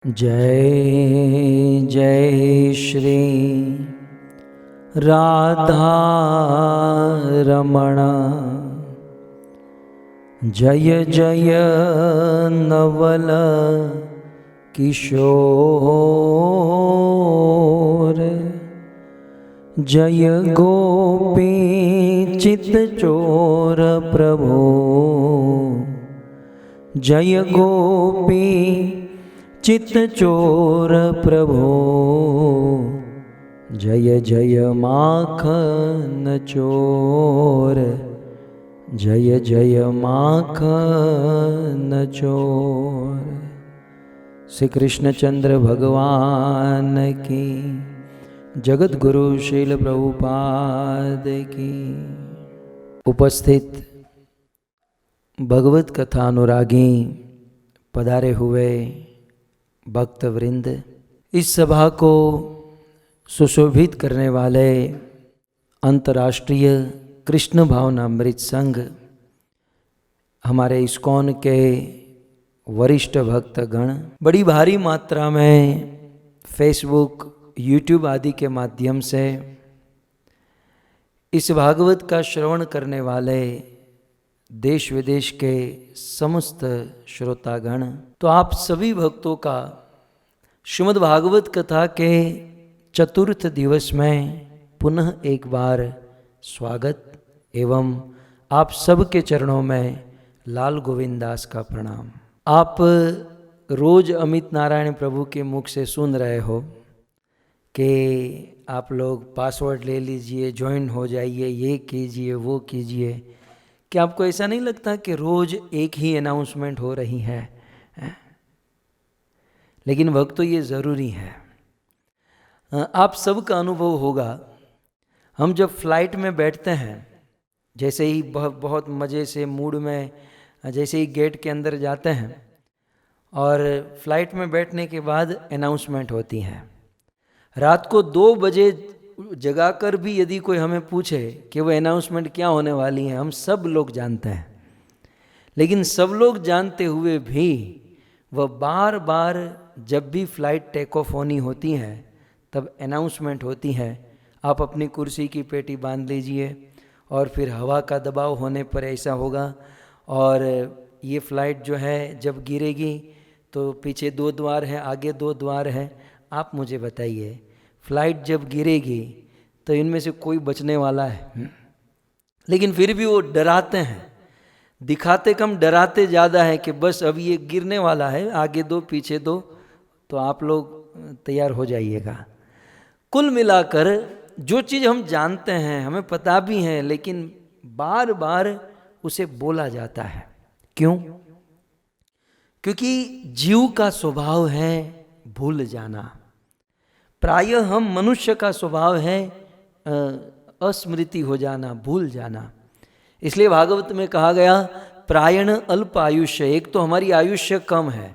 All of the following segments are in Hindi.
जय जय श्री राधा रमण, जय जय नवल किशोर, जय गोपी चित चोर प्रभु, जय गोपी चित चोर प्रभु, जय जय माखन चोर, जय जय माखन चोर। श्री कृष्णचंद्र भगवान की, जगत गुरु श्रील प्रभुपाद की। उपस्थित भगवत कथा अनुरागी पधारे हुए भक्त वृंद, इस सभा को सुशोभित करने वाले अंतर्राष्ट्रीय कृष्ण भावनामृत संघ, हमारे इस्कॉन के वरिष्ठ भक्तगण, बड़ी भारी मात्रा में फेसबुक, यूट्यूब आदि के माध्यम से इस भागवत का श्रवण करने वाले देश विदेश के समस्त श्रोतागण, तो आप सभी भक्तों का श्रीमद् भागवत कथा के चतुर्थ दिवस में पुनः एक बार स्वागत एवं आप सबके चरणों में लाल गोविंद दास का प्रणाम। आप रोज अमित नारायण प्रभु के मुख से सुन रहे हो कि आप लोग पासवर्ड ले लीजिए, ज्वाइन हो जाइए, ये कीजिए, वो कीजिए। क्या आपको ऐसा नहीं लगता कि रोज एक ही अनाउंसमेंट हो रही है? लेकिन भक्तों, ये ज़रूरी है। आप सबका अनुभव होगा, हम जब फ्लाइट में बैठते हैं, जैसे ही बहुत मज़े से मूड में, जैसे ही गेट के अंदर जाते हैं और फ्लाइट में बैठने के बाद अनाउंसमेंट होती हैं। रात को 2 बजे जगाकर भी यदि कोई हमें पूछे कि वो अनाउंसमेंट क्या होने वाली है, हम सब लोग जानते हैं। लेकिन सब लोग जानते हुए भी वह बार बार जब भी फ्लाइट टेक ऑफ होनी होती है तब अनाउंसमेंट होती है, आप अपनी कुर्सी की पेटी बांध लीजिए और फिर हवा का दबाव होने पर ऐसा होगा, और ये फ्लाइट जो है जब गिरेगी तो पीछे 2 द्वार हैं, आगे 2 द्वार हैं। आप मुझे बताइए, फ्लाइट जब गिरेगी तो इनमें से कोई बचने वाला है? लेकिन फिर भी वो डराते हैं, दिखाते कम डराते ज़्यादा है कि बस अब ये गिरने वाला है, आगे 2 पीछे 2, तो आप लोग तैयार हो जाइएगा। कुल मिलाकर जो चीज़ हम जानते हैं, हमें पता भी है, लेकिन बार बार उसे बोला जाता है। क्यों? क्योंकि जीव का स्वभाव है भूल जाना। प्रायः हम मनुष्य का स्वभाव है अस्मृति हो जाना, भूल जाना। इसलिए भागवत में कहा गया, प्रायण अल्प आयुष्य। एक तो हमारी आयुष्य कम है,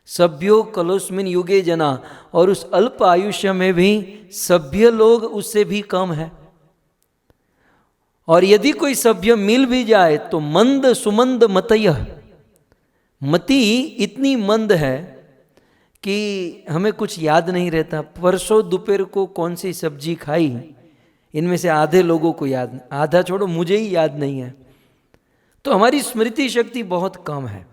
सभ्यो कलोस्मिन युगे जना, और उस अल्प आयुष्य में भी सभ्य लोग उससे भी कम है। और यदि कोई सभ्य मिल भी जाए तो मंद सुमंद मतयः, मति इतनी मंद है कि हमें कुछ याद नहीं रहता। परसों दोपहर को कौन सी सब्जी खाई, इनमें से आधे लोगों को याद, आधा छोड़ो मुझे ही याद नहीं है। तो हमारी स्मृति शक्ति बहुत कम है,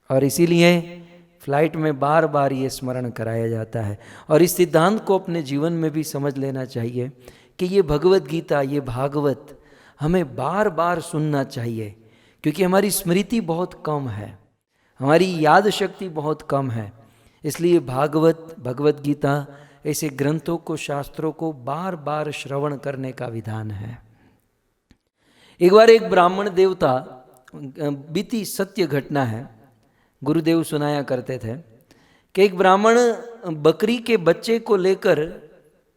और इसीलिए फ्लाइट में बार बार ये स्मरण कराया जाता है। और इस सिद्धांत को अपने जीवन में भी समझ लेना चाहिए कि ये भगवत गीता, ये भागवत हमें बार बार सुनना चाहिए, क्योंकि हमारी स्मृति बहुत कम है, हमारी याद शक्ति बहुत कम है। इसलिए भागवत, भगवत गीता, ऐसे ग्रंथों को, शास्त्रों को बार बार श्रवण करने का विधान है। एक बार एक ब्राह्मण देवता, बीती सत्य घटना है, गुरुदेव सुनाया करते थे कि एक ब्राह्मण बकरी के बच्चे को लेकर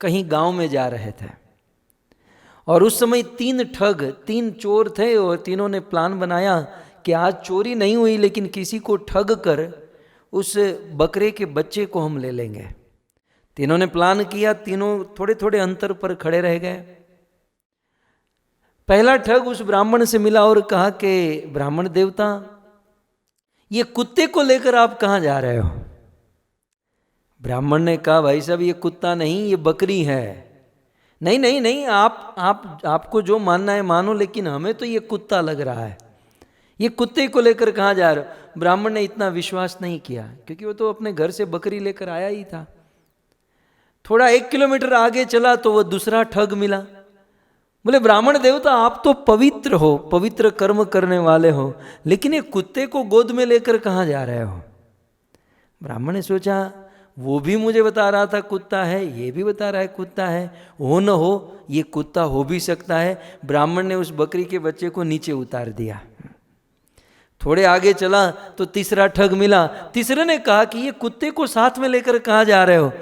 कहीं गांव में जा रहे थे, और उस समय 3 ठग, 3 चोर थे, और तीनों ने प्लान बनाया कि आज चोरी नहीं हुई लेकिन किसी को ठग कर उस बकरे के बच्चे को हम ले लेंगे। तीनों ने प्लान किया, तीनों थोड़े थोड़े अंतर पर खड़े रह गए। पहला ठग उस ब्राह्मण से मिला और कहा कि ब्राह्मण देवता, ये कुत्ते को लेकर आप कहाँ जा रहे हो? ब्राह्मण ने कहा भाई साहब ये कुत्ता नहीं, ये बकरी है। नहीं नहीं नहीं, आपको जो मानना है मानो, लेकिन हमें तो ये कुत्ता लग रहा है। ये कुत्ते को लेकर कहाँ जा रहे हो? ब्राह्मण ने इतना विश्वास नहीं किया, क्योंकि वो तो अपने घर से बकरी लेकर आया ही था। थोड़ा 1 किलोमीटर आगे चला तो वो दूसरा ठग मिला। बोले ब्राह्मण देवता आप तो पवित्र हो, पवित्र कर्म करने वाले हो, लेकिन ये कुत्ते को गोद में लेकर कहाँ जा रहे हो? ब्राह्मण ने सोचा वो भी मुझे बता रहा था कुत्ता है, ये भी बता रहा है कुत्ता है, हो न हो ये कुत्ता हो भी सकता है। ब्राह्मण ने उस बकरी के बच्चे को नीचे उतार दिया। थोड़े आगे चला तो तीसरा ठग मिला। तीसरे ने कहा कि ये कुत्ते को साथ में लेकर कहाँ जा रहे हो?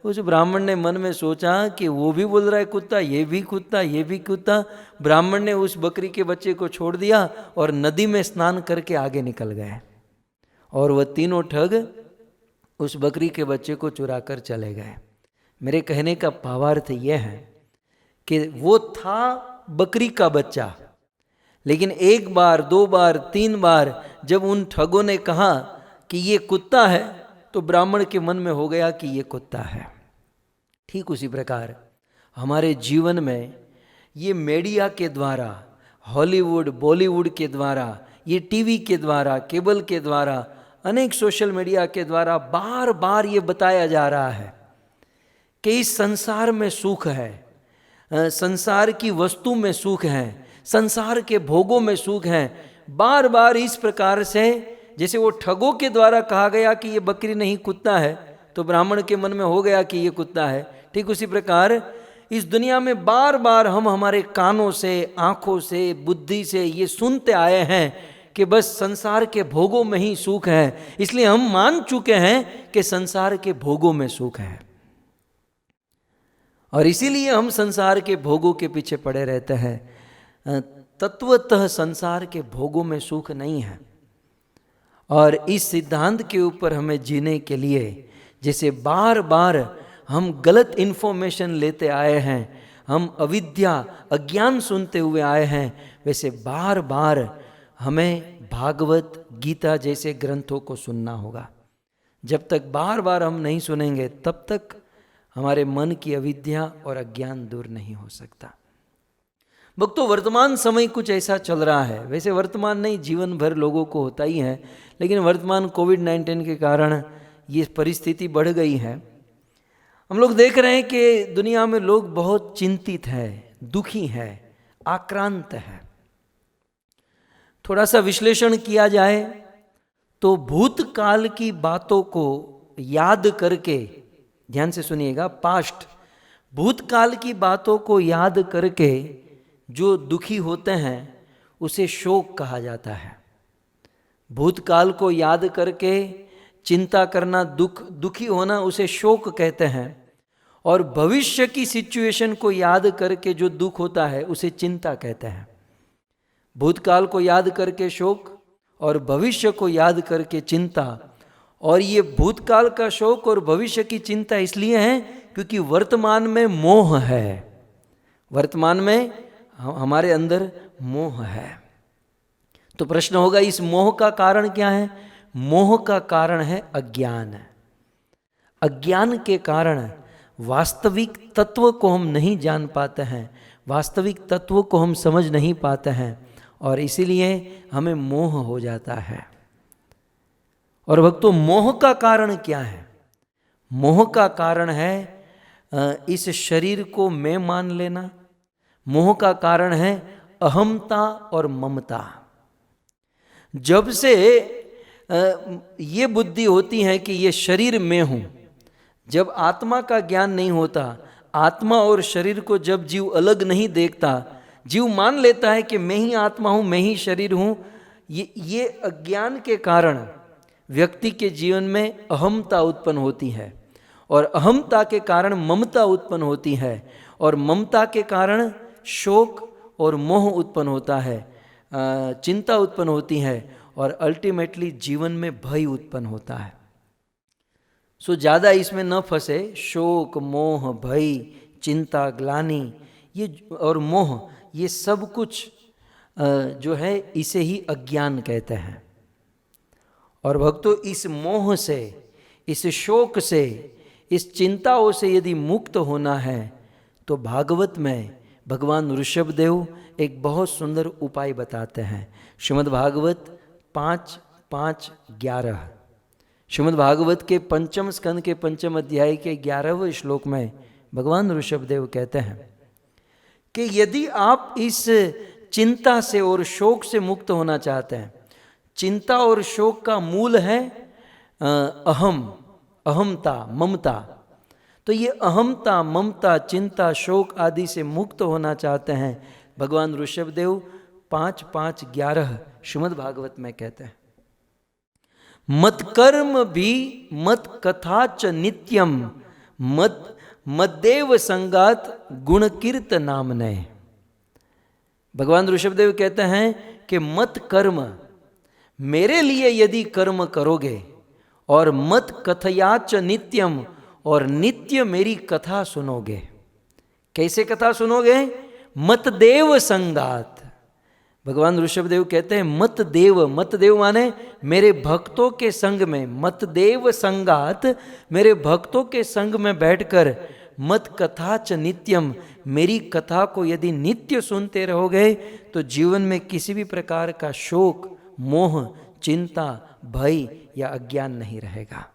उस ब्राह्मण ने मन में सोचा कि वो भी बोल रहा है कुत्ता, ये भी कुत्ता, ये भी कुत्ता। ब्राह्मण ने उस बकरी के बच्चे को छोड़ दिया और नदी में स्नान करके आगे निकल गए। और वह तीनों ठग उस बकरी के बच्चे को चुरा कर चले गए। मेरे कहने का भावार्थ यह है कि वो था बकरी का बच्चा, लेकिन 1 बार 2 बार 3 बार जब उन ठगों ने कहा कि ये कुत्ता है, तो ब्राह्मण के मन में हो गया कि ये कुत्ता है। ठीक उसी प्रकार हमारे जीवन में ये मीडिया के द्वारा, हॉलीवुड बॉलीवुड के द्वारा, ये टीवी के द्वारा, केबल के द्वारा, अनेक सोशल मीडिया के द्वारा बार बार ये बताया जा रहा है कि इस संसार में सुख है, संसार की वस्तु में सुख है, संसार के भोगों में सुख है। बार बार इस प्रकार से, जैसे वो ठगों के द्वारा कहा गया कि ये बकरी नहीं कुत्ता है, तो ब्राह्मण के मन में हो गया कि ये कुत्ता है। ठीक उसी प्रकार इस दुनिया में बार बार हम हमारे कानों से, आंखों से, बुद्धि से ये सुनते आए हैं कि बस संसार के भोगों में ही सुख है, इसलिए हम मान चुके हैं कि संसार के भोगों में सुख है, और इसीलिए हम संसार के भोगों के पीछे पड़े रहते हैं। तत्वतः संसार के भोगों में सुख नहीं है। और इस सिद्धांत के ऊपर हमें जीने के लिए, जैसे बार बार हम गलत इन्फॉर्मेशन लेते आए हैं, हम अविद्या अज्ञान सुनते हुए आए हैं, वैसे बार बार हमें भागवत गीता जैसे ग्रंथों को सुनना होगा। जब तक बार बार हम नहीं सुनेंगे, तब तक हमारे मन की अविद्या और अज्ञान दूर नहीं हो सकता। भक्तों, वर्तमान समय कुछ ऐसा चल रहा है, वैसे वर्तमान नहीं, जीवन भर लोगों को होता ही है, लेकिन वर्तमान कोविड-19 के कारण ये परिस्थिति बढ़ गई है। हम लोग देख रहे हैं कि दुनिया में लोग बहुत चिंतित हैं, दुखी हैं, आक्रांत हैं। थोड़ा सा विश्लेषण किया जाए तो भूतकाल की बातों को याद करके, ध्यान से सुनिएगा, पास्ट, भूतकाल की बातों को याद करके जो दुखी होते हैं उसे शोक कहा जाता है। भूतकाल को याद करके चिंता करना, दुखी होना, उसे शोक कहते हैं। और भविष्य की सिचुएशन को याद करके जो दुख होता है उसे चिंता कहते हैं। भूतकाल को याद करके शोक और भविष्य को याद करके चिंता। और ये भूतकाल का शोक और भविष्य की चिंता इसलिए है क्योंकि वर्तमान में मोह है, वर्तमान में हमारे अंदर मोह है। तो प्रश्न होगा, इस मोह का कारण क्या है? मोह का कारण है अज्ञान। अज्ञान के कारण वास्तविक तत्व को हम नहीं जान पाते हैं, वास्तविक तत्व को हम समझ नहीं पाते हैं, और इसीलिए हमें मोह हो जाता है। और भक्तों, मोह का कारण क्या है? मोह का कारण है इस शरीर को मैं मान लेना। मोह का कारण है अहमता और ममता। जब से ये बुद्धि होती है कि ये शरीर मैं हूँ, जब आत्मा का ज्ञान नहीं होता, आत्मा और शरीर को जब जीव अलग नहीं देखता, जीव मान लेता है कि मैं ही आत्मा हूँ, मैं ही शरीर हूँ, ये अज्ञान के कारण व्यक्ति के जीवन में अहमता उत्पन्न होती है, और अहमता के कारण ममता उत्पन्न होती है, और ममता के कारण शोक और मोह उत्पन्न होता है, चिंता उत्पन्न होती है, और अल्टीमेटली जीवन में भय उत्पन्न होता है। सो ज़्यादा इसमें न फंसे। शोक, मोह, भय, चिंता, ग्लानि, ये और मोह, ये सब कुछ जो है इसे ही अज्ञान कहते हैं। और भक्तों, इस मोह से, इस शोक से, इस चिंताओं से यदि मुक्त होना है तो भागवत में भगवान ऋषभदेव एक बहुत सुंदर उपाय बताते हैं। श्रीमद् भागवत 5:5-11। श्रीमद् भागवत के पंचम स्कंद के पंचम अध्याय के 11वें श्लोक में भगवान ऋषभदेव कहते हैं कि यदि आप इस चिंता से और शोक से मुक्त होना चाहते हैं, चिंता और शोक का मूल है अहमता, ममता। तो ये अहमता, ममता, चिंता, शोक आदि से मुक्त होना चाहते हैं, भगवान ऋषभदेव 5:5-11 श्रीमद् भागवत में कहते हैं, मत कर्म भी मत कथा च नित्यम मद्देव संगात गुण कीर्त नामने। भगवान ऋषभदेव कहते हैं कि मत कर्म, मेरे लिए यदि कर्म करोगे, और मत कथया च नित्यम, और नित्य मेरी कथा सुनोगे। कैसे कथा सुनोगे? मत देव संगात। भगवान ऋषभदेव कहते हैं मत देव, मत देव माने मेरे भक्तों के संग में, मत देव संगात, मेरे भक्तों के संग में बैठकर, मत कथा च नित्यम, मेरी कथा को यदि नित्य सुनते रहोगे तो जीवन में किसी भी प्रकार का शोक, मोह, चिंता, भय या अज्ञान नहीं रहेगा।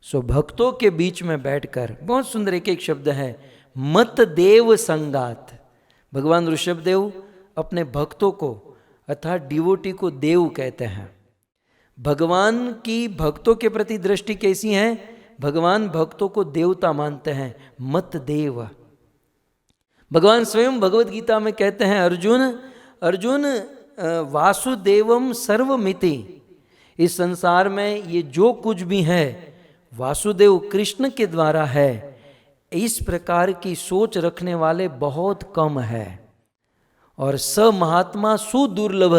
सो भक्तों के बीच में बैठकर, बहुत सुंदर एक एक शब्द है, मत देव संगात। भगवान ऋषभदेव अपने भक्तों को अर्थात डिवोटी को देव कहते हैं। भगवान की भक्तों के प्रति दृष्टि कैसी है? भगवान भक्तों को देवता मानते हैं, मत देव। भगवान स्वयं भगवत गीता में कहते हैं, अर्जुन वासुदेवम सर्वमिति, इस संसार में ये जो कुछ भी है वासुदेव कृष्ण के द्वारा है। इस प्रकार की सोच रखने वाले बहुत कम है, और स महात्मा सुदुर्लभ,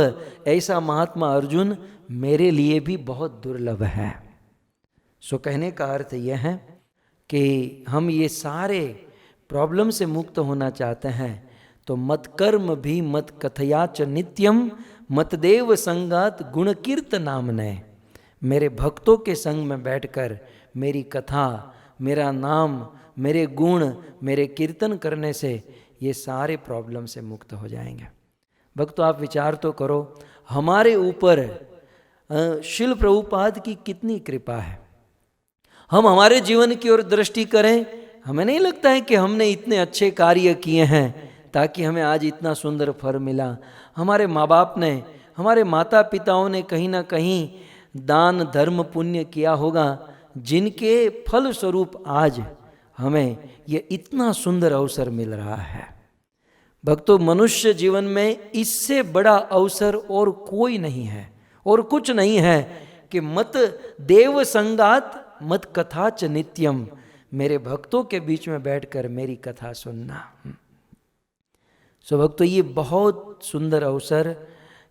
ऐसा महात्मा अर्जुन मेरे लिए भी बहुत दुर्लभ है। सो कहने का अर्थ यह है कि हम ये सारे प्रॉब्लम से मुक्त होना चाहते हैं तो मत कर्म भी मत कथया च नित्यम मत देव संगात गुण कीर्त नामने। मेरे भक्तों के संग में बैठकर मेरी कथा, मेरा नाम, मेरे गुण, मेरे कीर्तन करने से ये सारे प्रॉब्लम से मुक्त हो जाएंगे। भक्तों, आप विचार तो करो, हमारे ऊपर शिल प्रभुपाद की कितनी कृपा है। हम हमारे जीवन की ओर दृष्टि करें, हमें नहीं लगता है कि हमने इतने अच्छे कार्य किए हैं ताकि हमें आज इतना सुंदर फल मिला। हमारे माँ बाप ने, हमारे माता पिताओं ने कहीं ना कहीं दान धर्म पुण्य किया होगा, जिनके फल स्वरूप आज हमें ये इतना सुंदर अवसर मिल रहा है। भक्तों, मनुष्य जीवन में इससे बड़ा अवसर और कोई नहीं है, और कुछ नहीं है कि मत देव संगात मत कथा च नित्यम, मेरे भक्तों के बीच में बैठकर मेरी कथा सुनना। सो भक्तों, ये बहुत सुंदर अवसर,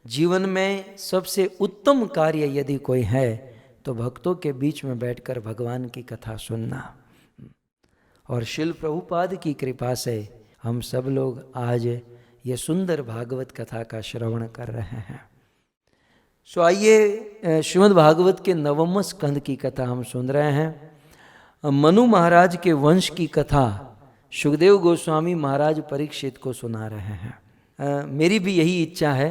जीवन में सबसे उत्तम कार्य यदि कोई है तो भक्तों के बीच में बैठकर भगवान की कथा सुनना। और शिल प्रभुपाद की कृपा से हम सब लोग आज ये सुंदर भागवत कथा का श्रवण कर रहे हैं। सो आइए श्रीमद् भागवत के 9वें स्कंद की कथा हम सुन रहे हैं। मनु महाराज के वंश की कथा सुखदेव गोस्वामी महाराज परीक्षित को सुना रहे हैं। मेरी भी यही इच्छा है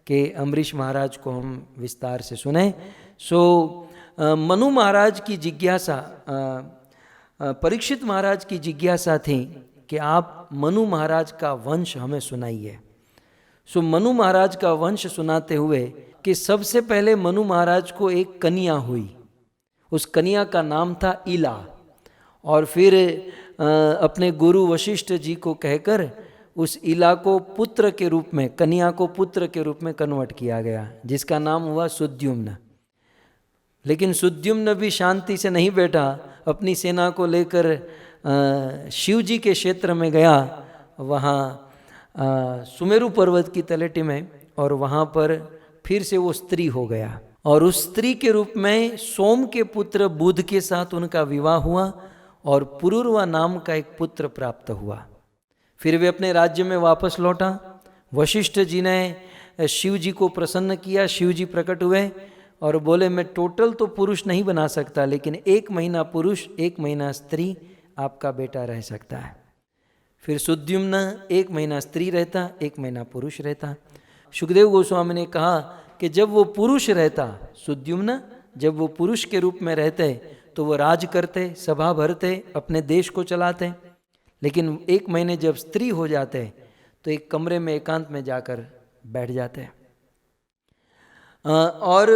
कि अम्बरीश महाराज को हम विस्तार से सुने। सो मनु महाराज की जिज्ञासा, परीक्षित महाराज की जिज्ञासा थी कि आप मनु महाराज का वंश हमें सुनाइए। सो मनु महाराज का वंश सुनाते हुए कि सबसे पहले मनु महाराज को एक कन्या हुई, उस कन्या का नाम था इला, और फिर अपने गुरु वशिष्ठ जी को कहकर उस इला को पुत्र के रूप में, कन्या को पुत्र के रूप में कन्वर्ट किया गया, जिसका नाम हुआ सुद्युम्न। लेकिन सुद्युम्न भी शांति से नहीं बैठा, अपनी सेना को लेकर शिव जी के क्षेत्र में गया, वहाँ सुमेरु पर्वत की तलेटी में, और वहाँ पर फिर से वो स्त्री हो गया, और उस स्त्री के रूप में सोम के पुत्र बुध के साथ उनका विवाह हुआ, और पुरुरवा नाम का एक पुत्र प्राप्त हुआ। फिर वे अपने राज्य में वापस लौटा। वशिष्ठ जी ने शिव जी को प्रसन्न किया, शिव जी प्रकट हुए और बोले मैं टोटल तो पुरुष नहीं बना सकता, लेकिन 1 महीना पुरुष 1 महीना स्त्री आपका बेटा रह सकता है। फिर सुद्युम्न 1 महीना स्त्री रहता, 1 महीना पुरुष रहता। सुखदेव गोस्वामी ने कहा कि जब वो पुरुष रहता, सुद्युम्न जब वो पुरुष के रूप में रहते तो वो राज करते, सभा भरते, अपने देश को चलाते। लेकिन 1 महीने जब स्त्री हो जाते तो एक कमरे में एकांत में जाकर बैठ जाते। और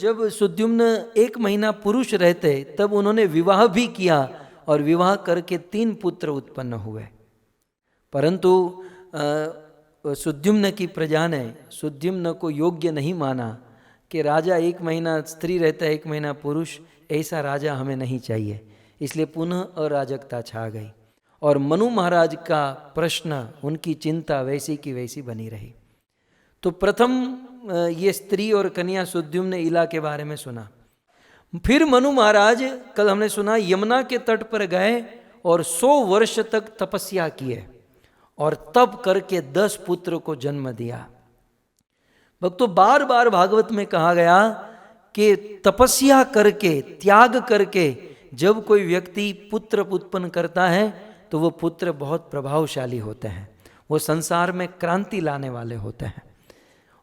जब सुद्युम्न 1 महीना पुरुष रहते तब उन्होंने विवाह भी किया और विवाह करके 3 पुत्र उत्पन्न हुए। परंतु सुद्युम्न की प्रजा ने सुद्युम्न को योग्य नहीं माना कि राजा 1 महीना स्त्री रहता है 1 महीना पुरुष, ऐसा राजा हमें नहीं चाहिए। इसलिए पुनः अराजकता छा गई और मनु महाराज का प्रश्न, उनकी चिंता वैसी की वैसी बनी रही। तो प्रथम ये स्त्री और कन्या सुद्युम्न इला के बारे में सुना। फिर मनु महाराज, कल हमने सुना, यमुना के तट पर गए और 100 वर्ष तक तपस्या किए और तप करके 10 पुत्र को जन्म दिया। भक्तों, बार बार भागवत में कहा गया कि तपस्या करके, त्याग करके जब कोई व्यक्ति पुत्र उत्पन्न करता है तो वो पुत्र बहुत प्रभावशाली होते हैं, वो संसार में क्रांति लाने वाले होते हैं।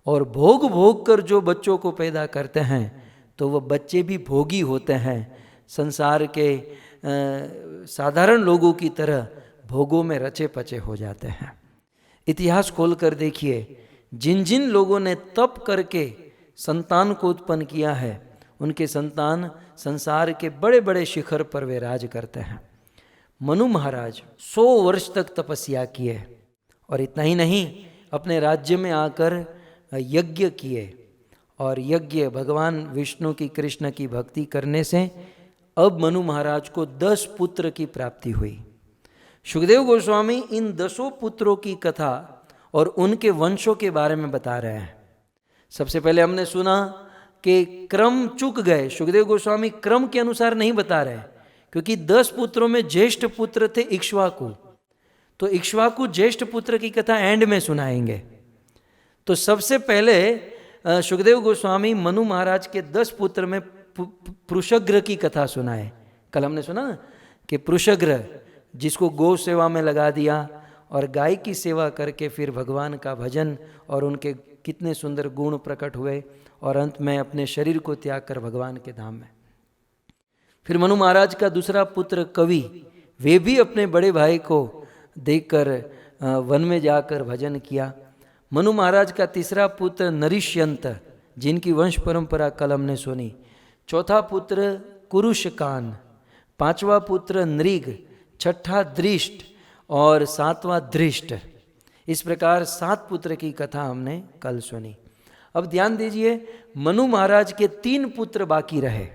और भोग भोग कर जो बच्चों को पैदा करते हैं तो वो बच्चे भी भोगी होते हैं, संसार के साधारण लोगों की तरह भोगों में रचे पचे हो जाते हैं। इतिहास खोलकर देखिए, जिन जिन लोगों ने तप करके संतान को उत्पन्न किया है उनके संतान संसार के बड़े बड़े शिखर पर वे राज करते हैं। मनु महाराज 100 वर्ष तक तपस्या किए और इतना ही नहीं, अपने राज्य में आकर यज्ञ किए और यज्ञ भगवान विष्णु की, कृष्ण की भक्ति करने से अब मनु महाराज को 10 पुत्र की प्राप्ति हुई। सुखदेव गोस्वामी इन 10 पुत्रों की कथा और उनके वंशों के बारे में बता रहे हैं। सबसे पहले हमने सुना कि क्रम चूक गए। सुखदेव गोस्वामी क्रम के अनुसार नहीं बता रहे, क्योंकि 10 पुत्रों में ज्येष्ठ पुत्र थे इक्ष्वाकु, तो इक्ष्वाकु ज्येष्ठ पुत्र की कथा एंड में सुनाएंगे। तो सबसे पहले सुखदेव गोस्वामी मनु महाराज के 10 पुत्र में पृषग्र की कथा सुनाए। कल हमने सुना कि पृषग्र जिसको गौ सेवा में लगा दिया और गाय की सेवा करके फिर भगवान का भजन, और उनके कितने सुंदर गुण प्रकट हुए और अंत में अपने शरीर को त्याग कर भगवान के धाम में। फिर मनु महाराज का दूसरा पुत्र कवि, वे भी अपने बड़े भाई को देखकर वन में जाकर भजन किया। मनु महाराज का तीसरा पुत्र नरिष्यंत, जिनकी वंश परंपरा कल हमने सुनी। चौथा पुत्र कुरुशकान, 5वां पुत्र नृग, 6ठा दृष्ट और 7वां दृष्ट। इस प्रकार 7 पुत्र की कथा हमने कल सुनी। अब ध्यान दीजिए, मनु महाराज के 3 पुत्र बाकी रहे।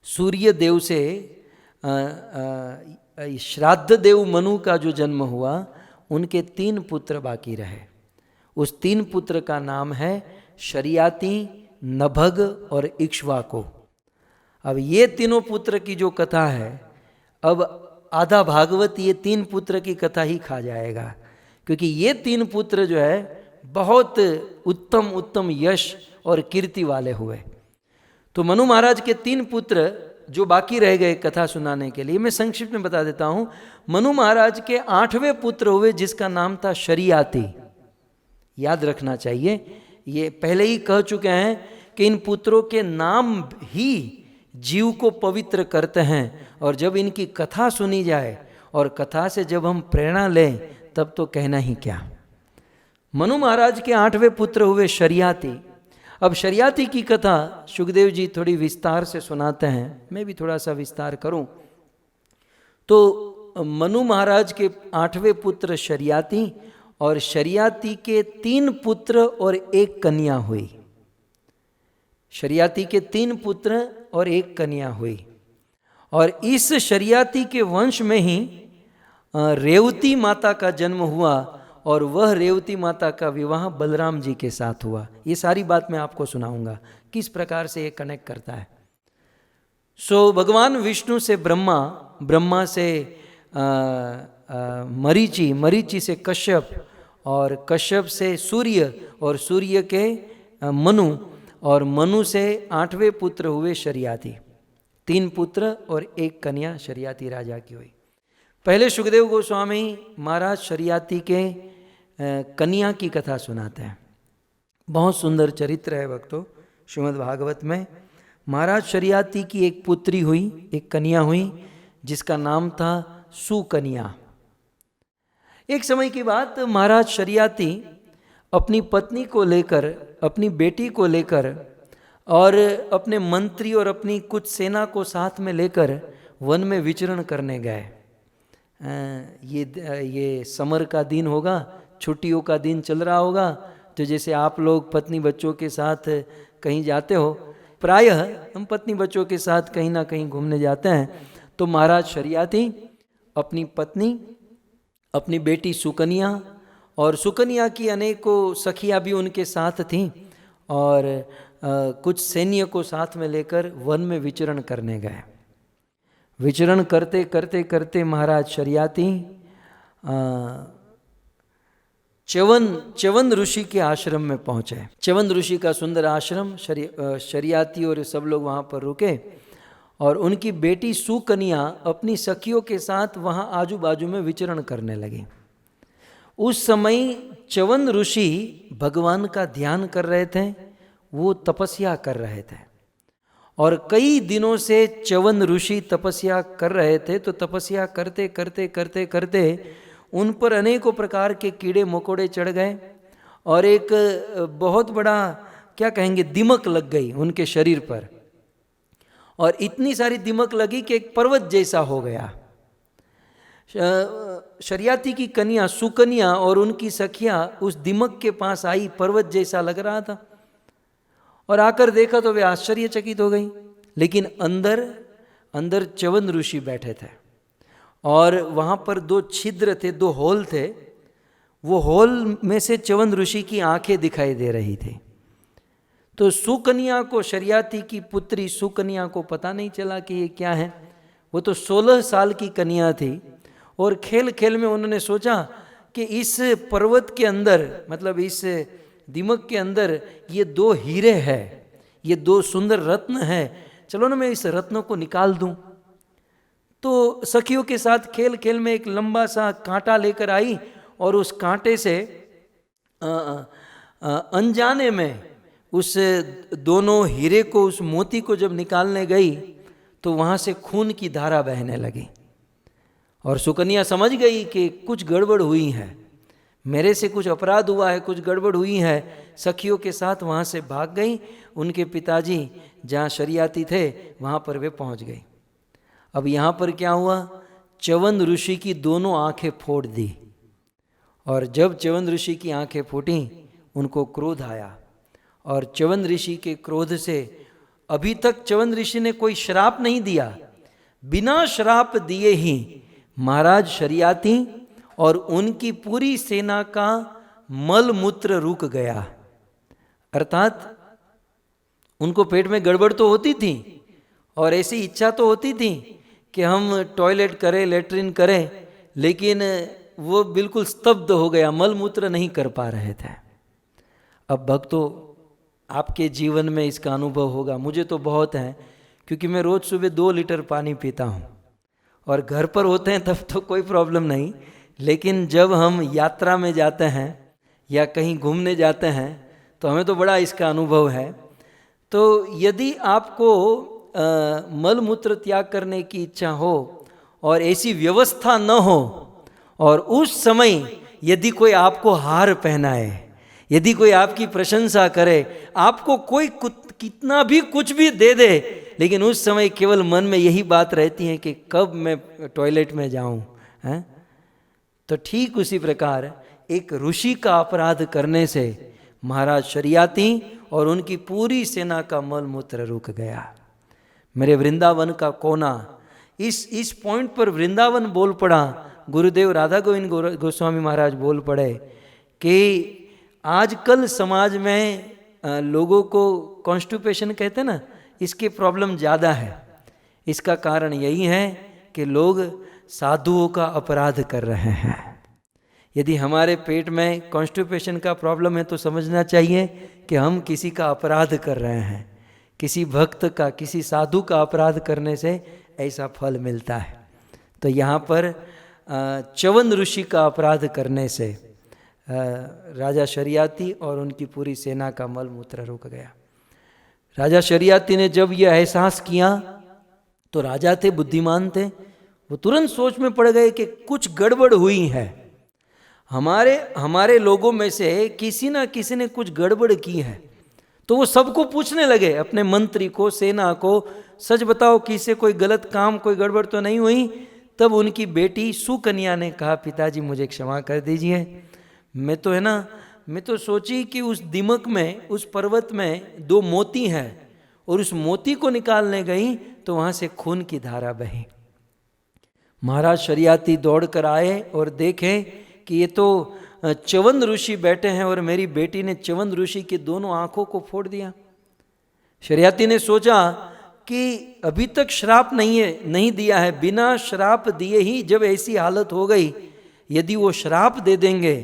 सूर्य देव से श्राद्ध देव मनु का जो जन्म हुआ, उनके 3 पुत्र बाकी रहे। उस 3 पुत्र का नाम है शरियाती, नभग और इक्ष्वाकु। अब ये तीनों पुत्र की जो कथा है, अब आधा भागवत ये 3 पुत्र की कथा ही खा जाएगा, क्योंकि ये 3 पुत्र जो है बहुत उत्तम उत्तम यश और कीर्ति वाले हुए। तो मनु महाराज के 3 पुत्र जो बाकी रह गए कथा सुनाने के लिए, मैं संक्षिप्त में बता देता हूँ। मनु महाराज के 8वें पुत्र हुए जिसका नाम था शरियाती। याद रखना चाहिए, ये पहले ही कह चुके हैं कि इन पुत्रों के नाम ही जीव को पवित्र करते हैं, और जब इनकी कथा सुनी जाए और कथा से जब हम प्रेरणा लें तब तो कहना ही क्या। मनु महाराज के 8वें पुत्र हुए शरियाती। अब शरियाती की कथा सुखदेव जी थोड़ी विस्तार से सुनाते हैं, मैं भी थोड़ा सा विस्तार करूं। तो मनु महाराज के 8वें पुत्र शरियाती, और शरियाती के 3 पुत्र और 1 कन्या हुई। शरियाती के 3 पुत्र और 1 कन्या हुई, और इस शरियाती के वंश में ही रेवती माता का जन्म हुआ, और वह रेवती माता का विवाह बलराम जी के साथ हुआ। ये सारी बात मैं आपको सुनाऊंगा किस प्रकार से ये कनेक्ट करता है। भगवान विष्णु से ब्रह्मा, ब्रह्मा से मरीचि, मरीचि से कश्यप, और कश्यप से सूर्य, और सूर्य के मनु, और मनु से 8वें पुत्र हुए शरियाती। 3 पुत्र और 1 कन्या शरियाती राजा की हुई। पहले सुखदेव गोस्वामी महाराज शरियाती के कन्या की कथा सुनाते हैं। बहुत सुंदर चरित्र है भक्तों श्रीमद् भागवत में। महाराज शरियाती की एक पुत्री हुई, एक कन्या हुई, जिसका नाम था सुकन्या। एक समय की बात, महाराज शरियाती अपनी पत्नी को लेकर, अपनी बेटी को लेकर और अपने मंत्री और अपनी कुछ सेना को साथ में लेकर वन में विचरण करने गए। ये समर का दिन होगा, छुट्टियों का दिन चल रहा होगा, तो जैसे आप लोग पत्नी बच्चों के साथ कहीं जाते हो, प्रायः हम पत्नी बच्चों के साथ कहीं ना कहीं घूमने जाते हैं। तो महाराज शरियाती अपनी पत्नी, अपनी बेटी सुकन्या और सुकन्या की अनेकों सखियाँ भी उनके साथ थीं और कुछ सैन्य को साथ में लेकर वन में विचरण करने गए। विचरण करते करते करते महाराज शरियाती च्यवन ऋषि के आश्रम में पहुँचे। च्यवन ऋषि का सुंदर आश्रम, शरियाती और सब लोग वहाँ पर रुके और उनकी बेटी सुकन्या अपनी सखियों के साथ वहाँ आजू बाजू में विचरण करने लगी। उस समय च्यवन ऋषि भगवान का ध्यान कर रहे थे, वो तपस्या कर रहे थे और कई दिनों से च्यवन ऋषि तपस्या कर रहे थे। तो तपस्या करते करते करते करते उन पर अनेकों प्रकार के कीड़े मकोड़े चढ़ गए और एक बहुत बड़ा क्या कहेंगे दिमक लग गई उनके शरीर पर, और इतनी सारी दिमक लगी कि एक पर्वत जैसा हो गया। शरियाती की कन्या सुकन्या और उनकी सखियाँ उस दिमक के पास आई, पर्वत जैसा लग रहा था, और आकर देखा तो वे आश्चर्यचकित हो गई। लेकिन अंदर च्यवन ऋषि बैठे थे और वहाँ पर 2 छिद्र थे, 2 होल थे। वो होल में से च्यवन ऋषि की आंखें दिखाई दे रही थी। तो सुकन्या को, शरियाती की पुत्री सुकन्या को पता नहीं चला कि ये क्या है। वो तो 16 साल की कन्या थी और खेल खेल में उन्होंने सोचा कि इस पर्वत के अंदर, मतलब इस दिमक के अंदर ये 2 हीरे हैं, ये 2 सुंदर रत्न हैं, चलो ना मैं इस रत्नों को निकाल दूं। तो सखियों के साथ खेल खेल में एक लंबा सा कांटा लेकर आई और उस कांटे से अनजाने में उस दोनों हीरे को, उस मोती को जब निकालने गई तो वहाँ से खून की धारा बहने लगी और सुकन्या समझ गई कि कुछ गड़बड़ हुई है, मेरे से कुछ अपराध हुआ है, कुछ गड़बड़ हुई है। सखियों के साथ वहाँ से भाग गई। उनके पिताजी जहाँ शरियाती थे वहाँ पर वे पहुँच गई। अब यहाँ पर क्या हुआ, च्यवन ऋषि की दोनों आंखें फोड़ दी, और जब च्यवन ऋषि की आंखें फूटी उनको क्रोध आया, और च्यवन ऋषि के क्रोध से, अभी तक च्यवन ऋषि ने कोई श्राप नहीं दिया, बिना श्राप दिए ही महाराज शरियाती और उनकी पूरी सेना का मल मूत्र रुक गया। अर्थात उनको पेट में गड़बड़ तो होती थी और ऐसी इच्छा तो होती थी कि हम टॉयलेट करें, लेटरिन करें, लेकिन वो बिल्कुल स्तब्ध हो गया, मल मूत्र नहीं कर पा रहे थे। अब भक्तों, आपके जीवन में इसका अनुभव होगा, मुझे तो बहुत है, क्योंकि मैं रोज़ सुबह 2 लीटर पानी पीता हूँ और घर पर होते हैं तब तो कोई प्रॉब्लम नहीं, लेकिन जब हम यात्रा में जाते हैं या कहीं घूमने जाते हैं तो हमें तो बड़ा इसका अनुभव है। तो यदि आपको मल मूत्र त्याग करने की इच्छा हो और ऐसी व्यवस्था न हो, और उस समय यदि कोई आपको हार पहनाए, यदि कोई आपकी प्रशंसा करे, आपको कोई कितना भी कुछ भी दे दे, लेकिन उस समय केवल मन में यही बात रहती है कि कब मैं टॉयलेट में जाऊं, हैं? तो ठीक उसी प्रकार एक ऋषि का अपराध करने से महाराज शरियाती और उनकी पूरी सेना का मल मूत्र रुक गया। मेरे वृंदावन का कोना, इस पॉइंट पर वृंदावन बोल पड़ा। गुरुदेव राधा गोविंद गोस्वामी महाराज बोल पड़े कि आजकल समाज में लोगों को कॉन्स्टिपेशन कहते हैं ना, इसकी प्रॉब्लम ज़्यादा है। इसका कारण यही है कि लोग साधुओं का अपराध कर रहे हैं। यदि हमारे पेट में कॉन्स्टिपेशन का प्रॉब्लम है तो समझना चाहिए कि हम किसी का अपराध कर रहे हैं, किसी भक्त का, किसी साधु का अपराध करने से ऐसा फल मिलता है। तो यहाँ पर च्यवन ऋषि का अपराध करने से राजा शरियाती और उनकी पूरी सेना का मल मूत्र रुक गया। राजा शरियाती ने जब यह एहसास किया तो राजा थे, बुद्धिमान थे, वो तुरंत सोच में पड़ गए कि कुछ गड़बड़ हुई है, हमारे लोगों में से किसी ना किसी ने कुछ गड़बड़ की है। तो वो सबको पूछने लगे, अपने मंत्री को, सेना को, सच बताओ कि इससे कोई गलत काम, कोई गड़बड़ तो नहीं हुई। तब उनकी बेटी सुकन्या ने कहा, पिताजी मुझे क्षमा कर दीजिए, मैं तो सोची कि उस दिमक में, उस पर्वत में 2 मोती हैं और उस मोती को निकालने गई तो वहाँ से खून की धारा बही। महाराज शरियाती दौड़ कर आए और देखें कि ये तो च्यवन ऋषि बैठे हैं और मेरी बेटी ने च्यवन ऋषि की दोनों आंखों को फोड़ दिया। शरियाती ने सोचा कि अभी तक श्राप नहीं दिया है, बिना श्राप दिए ही जब ऐसी हालत हो गई, यदि वो श्राप दे देंगे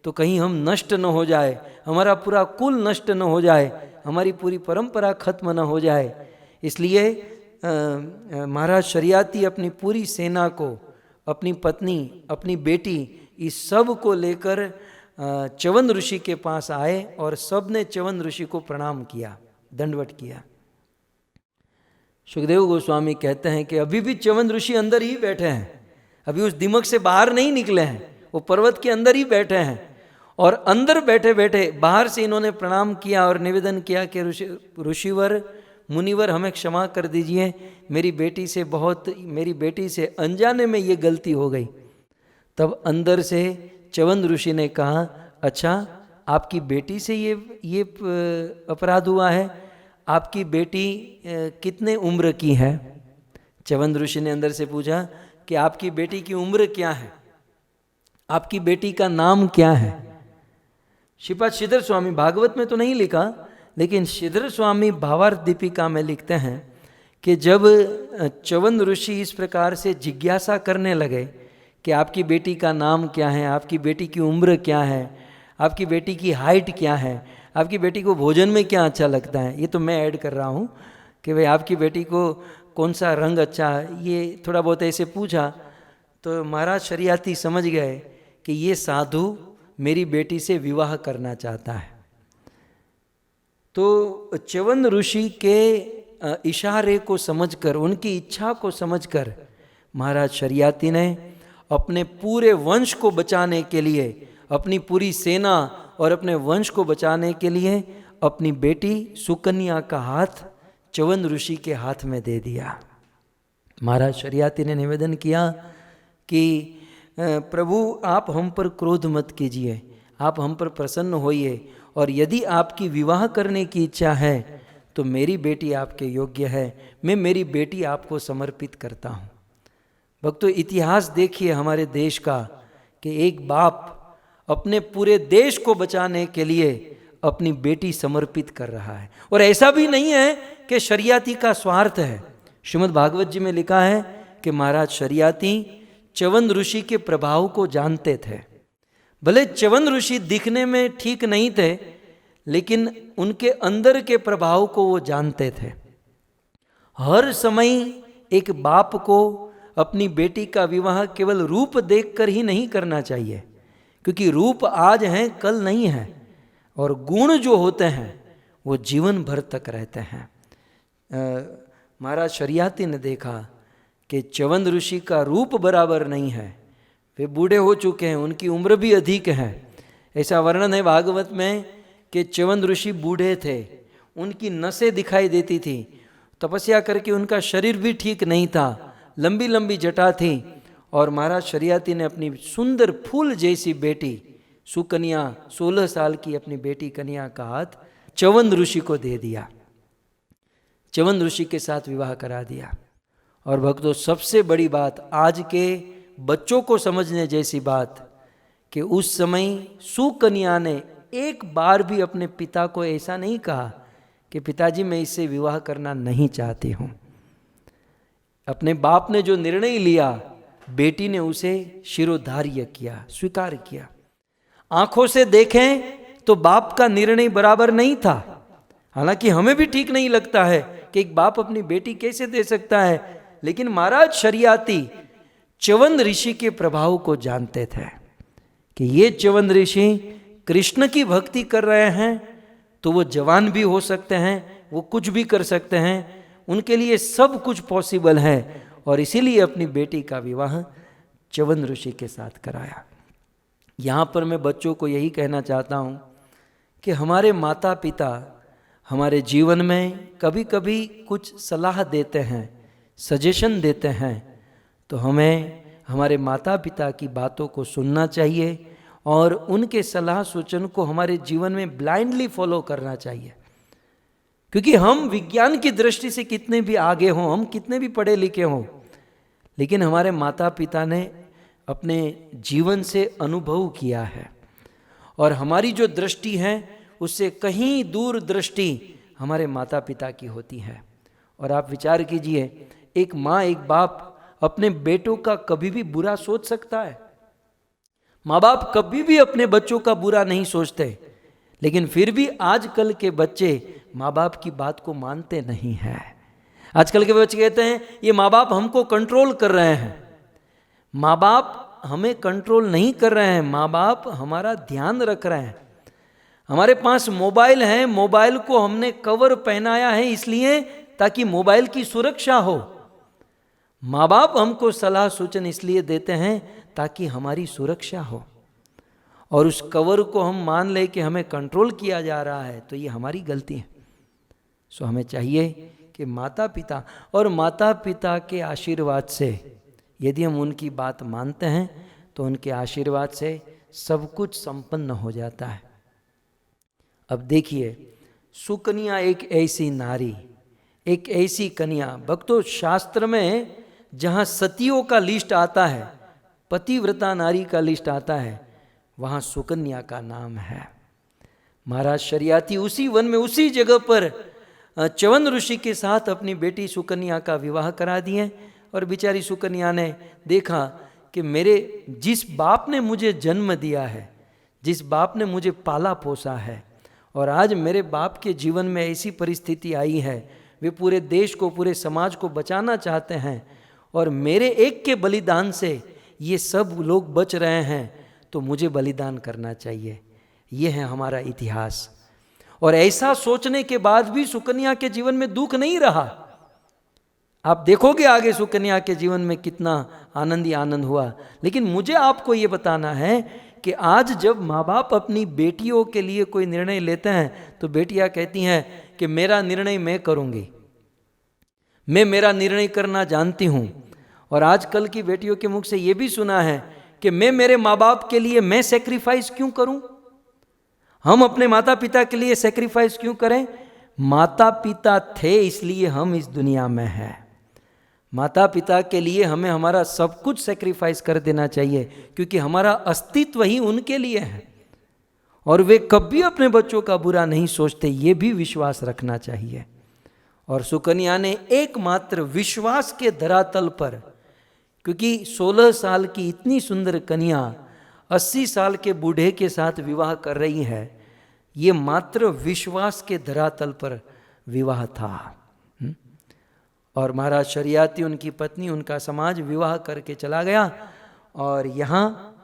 तो कहीं हम नष्ट न हो जाए, हमारा पूरा कुल नष्ट न हो जाए, हमारी पूरी परंपरा खत्म न हो जाए। इसलिए महाराज शरियाती अपनी पूरी सेना को, अपनी पत्नी, अपनी बेटी, इस सब को लेकर च्यवन ऋषि के पास आए और सब ने च्यवन ऋषि को प्रणाम किया, दंडवत किया। सुखदेव गोस्वामी कहते हैं कि अभी भी च्यवन ऋषि अंदर ही बैठे हैं, अभी उस दिमक से बाहर नहीं निकले हैं, वो पर्वत के अंदर ही बैठे हैं। और अंदर बैठे बैठे बाहर से इन्होंने प्रणाम किया और निवेदन किया कि ऋषिवर, मुनिवर, हमें क्षमा कर दीजिए, मेरी बेटी से अनजाने में ये गलती हो गई। तब अंदर से च्यवन ऋषि ने कहा, अच्छा आपकी बेटी से ये अपराध हुआ है, आपकी बेटी कितने उम्र की है? च्यवन ऋषि ने अंदर से पूछा कि आपकी बेटी की उम्र क्या है, आपकी बेटी का नाम क्या है? श्रीपाद श्रीधर स्वामी, भागवत में तो नहीं लिखा, लेकिन श्रीधर स्वामी भावार्थ दीपिका में लिखते हैं कि जब च्यवन ऋषि इस प्रकार से जिज्ञासा करने लगे कि आपकी बेटी का नाम क्या है, आपकी बेटी की उम्र क्या है, आपकी बेटी की हाइट क्या है, आपकी बेटी को भोजन में क्या अच्छा लगता है, ये तो मैं ऐड कर रहा हूँ कि भाई आपकी बेटी को कौन सा रंग अच्छा है, ये थोड़ा बहुत ऐसे पूछा, तो महाराज शरियाती समझ गए कि ये साधु मेरी बेटी से विवाह करना चाहता है। तो च्यवन ऋषि के इशारे को समझकर, उनकी इच्छा को समझकर महाराज शरियाती ने अपने पूरे वंश को बचाने के लिए, अपनी पूरी सेना और अपने वंश को बचाने के लिए अपनी बेटी सुकन्या का हाथ च्यवन ऋषि के हाथ में दे दिया। महाराज शरियाती ने निवेदन किया कि प्रभु आप हम पर क्रोध मत कीजिए, आप हम पर प्रसन्न होइए, और यदि आपकी विवाह करने की इच्छा है तो मेरी बेटी आपके योग्य है, मैं मेरी बेटी आपको समर्पित करता हूँ। भक्तों, इतिहास देखिए हमारे देश का कि एक बाप अपने पूरे देश को बचाने के लिए अपनी बेटी समर्पित कर रहा है। और ऐसा भी नहीं है कि शरियाती का स्वार्थ है। श्रीमद् भागवत जी में लिखा है कि महाराज शरियाती च्यवन ऋषि के प्रभाव को जानते थे। भले च्यवन ऋषि दिखने में ठीक नहीं थे, लेकिन उनके अंदर के प्रभाव को वो जानते थे। हर समय एक बाप को अपनी बेटी का विवाह केवल रूप देखकर ही नहीं करना चाहिए, क्योंकि रूप आज हैं कल नहीं है, और गुण जो होते हैं वो जीवन भर तक रहते हैं। महाराज शरियाती ने देखा कि च्यवन ऋषि का रूप बराबर नहीं है, वे बूढ़े हो चुके हैं, उनकी उम्र भी अधिक है। ऐसा वर्णन है भागवत में कि च्यवन ऋषि बूढ़े थे, उनकी नसें दिखाई देती थी, तपस्या करके उनका शरीर भी ठीक नहीं था, लंबी लंबी जटा थी। और महाराज शरियाती ने अपनी सुंदर फूल जैसी बेटी सुकन्या, 16 साल की अपनी बेटी कन्या का हाथ च्यवन ऋषि को दे दिया, च्यवन ऋषि के साथ विवाह करा दिया। और भक्तों, सबसे बड़ी बात, आज के बच्चों को समझने जैसी बात, कि उस समय सुकन्या ने एक बार भी अपने पिता को ऐसा नहीं कहा कि पिताजी मैं इससे विवाह करना नहीं चाहती हूँ। अपने बाप ने जो निर्णय लिया, बेटी ने उसे शिरोधार्य किया, स्वीकार किया। आंखों से देखें तो बाप का निर्णय बराबर नहीं था। हालांकि हमें भी ठीक नहीं लगता है कि एक बाप अपनी बेटी कैसे दे सकता है, लेकिन महाराज शरियाती च्यवन ऋषि के प्रभाव को जानते थे कि ये च्यवन ऋषि कृष्ण की भक्ति कर रहे हैं तो वो जवान भी हो सकते हैं, वो कुछ भी कर सकते हैं, उनके लिए सब कुछ पॉसिबल है। और इसीलिए अपनी बेटी का विवाह च्यवन ऋषि के साथ कराया। यहाँ पर मैं बच्चों को यही कहना चाहता हूँ कि हमारे माता पिता हमारे जीवन में कभी कभी कुछ सलाह देते हैं, सजेशन देते हैं, तो हमें हमारे माता पिता की बातों को सुनना चाहिए और उनके सलाह सूचन को हमारे जीवन में ब्लाइंडली फॉलो करना चाहिए। क्योंकि हम विज्ञान की दृष्टि से कितने भी आगे हों, हम कितने भी पढ़े लिखे हों, लेकिन हमारे माता पिता ने अपने जीवन से अनुभव किया है और हमारी जो दृष्टि है उससे कहीं दूर दृष्टि हमारे माता पिता की होती है। और आप विचार कीजिए, एक माँ एक बाप अपने बेटों का कभी भी बुरा सोच सकता है? माँ बाप कभी भी अपने बच्चों का बुरा नहीं सोचते, लेकिन फिर भी आजकल के बच्चे माँ बाप की बात को मानते नहीं हैं। आजकल के बच्चे कहते हैं ये माँ बाप हमको कंट्रोल कर रहे हैं। माँ बाप हमें कंट्रोल नहीं कर रहे हैं, माँ बाप हमारा ध्यान रख रहे हैं। हमारे पास मोबाइल है, मोबाइल को हमने कवर पहनाया है इसलिए ताकि मोबाइल की सुरक्षा हो। माँ बाप हमको सलाह सूचन इसलिए देते हैं ताकि हमारी सुरक्षा हो, और उस कवर को हम मान ले कि हमें कंट्रोल किया जा रहा है तो ये हमारी गलती है। सो हमें चाहिए कि माता पिता के आशीर्वाद से यदि हम उनकी बात मानते हैं तो उनके आशीर्वाद से सब कुछ संपन्न हो जाता है। अब देखिए, सुकन्या एक ऐसी नारी, एक ऐसी कन्या, भक्तों शास्त्र में जहाँ सतियों का लिस्ट आता है, पतिव्रता नारी का लिस्ट आता है, वहाँ सुकन्या का नाम है। महाराज शरियाती उसी वन में उसी जगह पर च्यवन ऋषि के साथ अपनी बेटी सुकन्या का विवाह करा दिए। और बेचारी सुकन्या ने देखा कि मेरे जिस बाप ने मुझे जन्म दिया है, जिस बाप ने मुझे पाला पोसा है, और आज मेरे बाप के जीवन में ऐसी परिस्थिति आई है, वे पूरे देश को, पूरे समाज को बचाना चाहते हैं, और मेरे एक के बलिदान से ये सब लोग बच रहे हैं, तो मुझे बलिदान करना चाहिए। ये है हमारा इतिहास। और ऐसा सोचने के बाद भी सुकन्या के जीवन में दुख नहीं रहा। आप देखोगे आगे सुकन्या के जीवन में कितना आनंद ही आनंद हुआ। लेकिन मुझे आपको ये बताना है कि आज जब माँ बाप अपनी बेटियों के लिए कोई निर्णय लेते हैं तो बेटियां कहती हैं कि मेरा निर्णय मैं करूँगी, मैं मेरा निर्णय करना जानती हूँ। और आजकल की बेटियों के मुख से ये भी सुना है कि मैं मेरे माँ बाप के लिए मैं सेक्रीफाइस क्यों करूं, हम अपने माता पिता के लिए सेक्रीफाइस क्यों करें। माता पिता थे इसलिए हम इस दुनिया में हैं। माता पिता के लिए हमें हमारा सब कुछ सेक्रीफाइस कर देना चाहिए, क्योंकि हमारा अस्तित्व ही उनके लिए है और वे कभी अपने बच्चों का बुरा नहीं सोचते, ये भी विश्वास रखना चाहिए। और सुकन्या ने एकमात्र विश्वास के धरातल पर, क्योंकि 16 साल की इतनी सुंदर कन्या 80 साल के बूढ़े के साथ विवाह कर रही है, ये मात्र विश्वास के धरातल पर विवाह था। और महाराज शरियाती, उनकी पत्नी, उनका समाज विवाह करके चला गया और यहाँ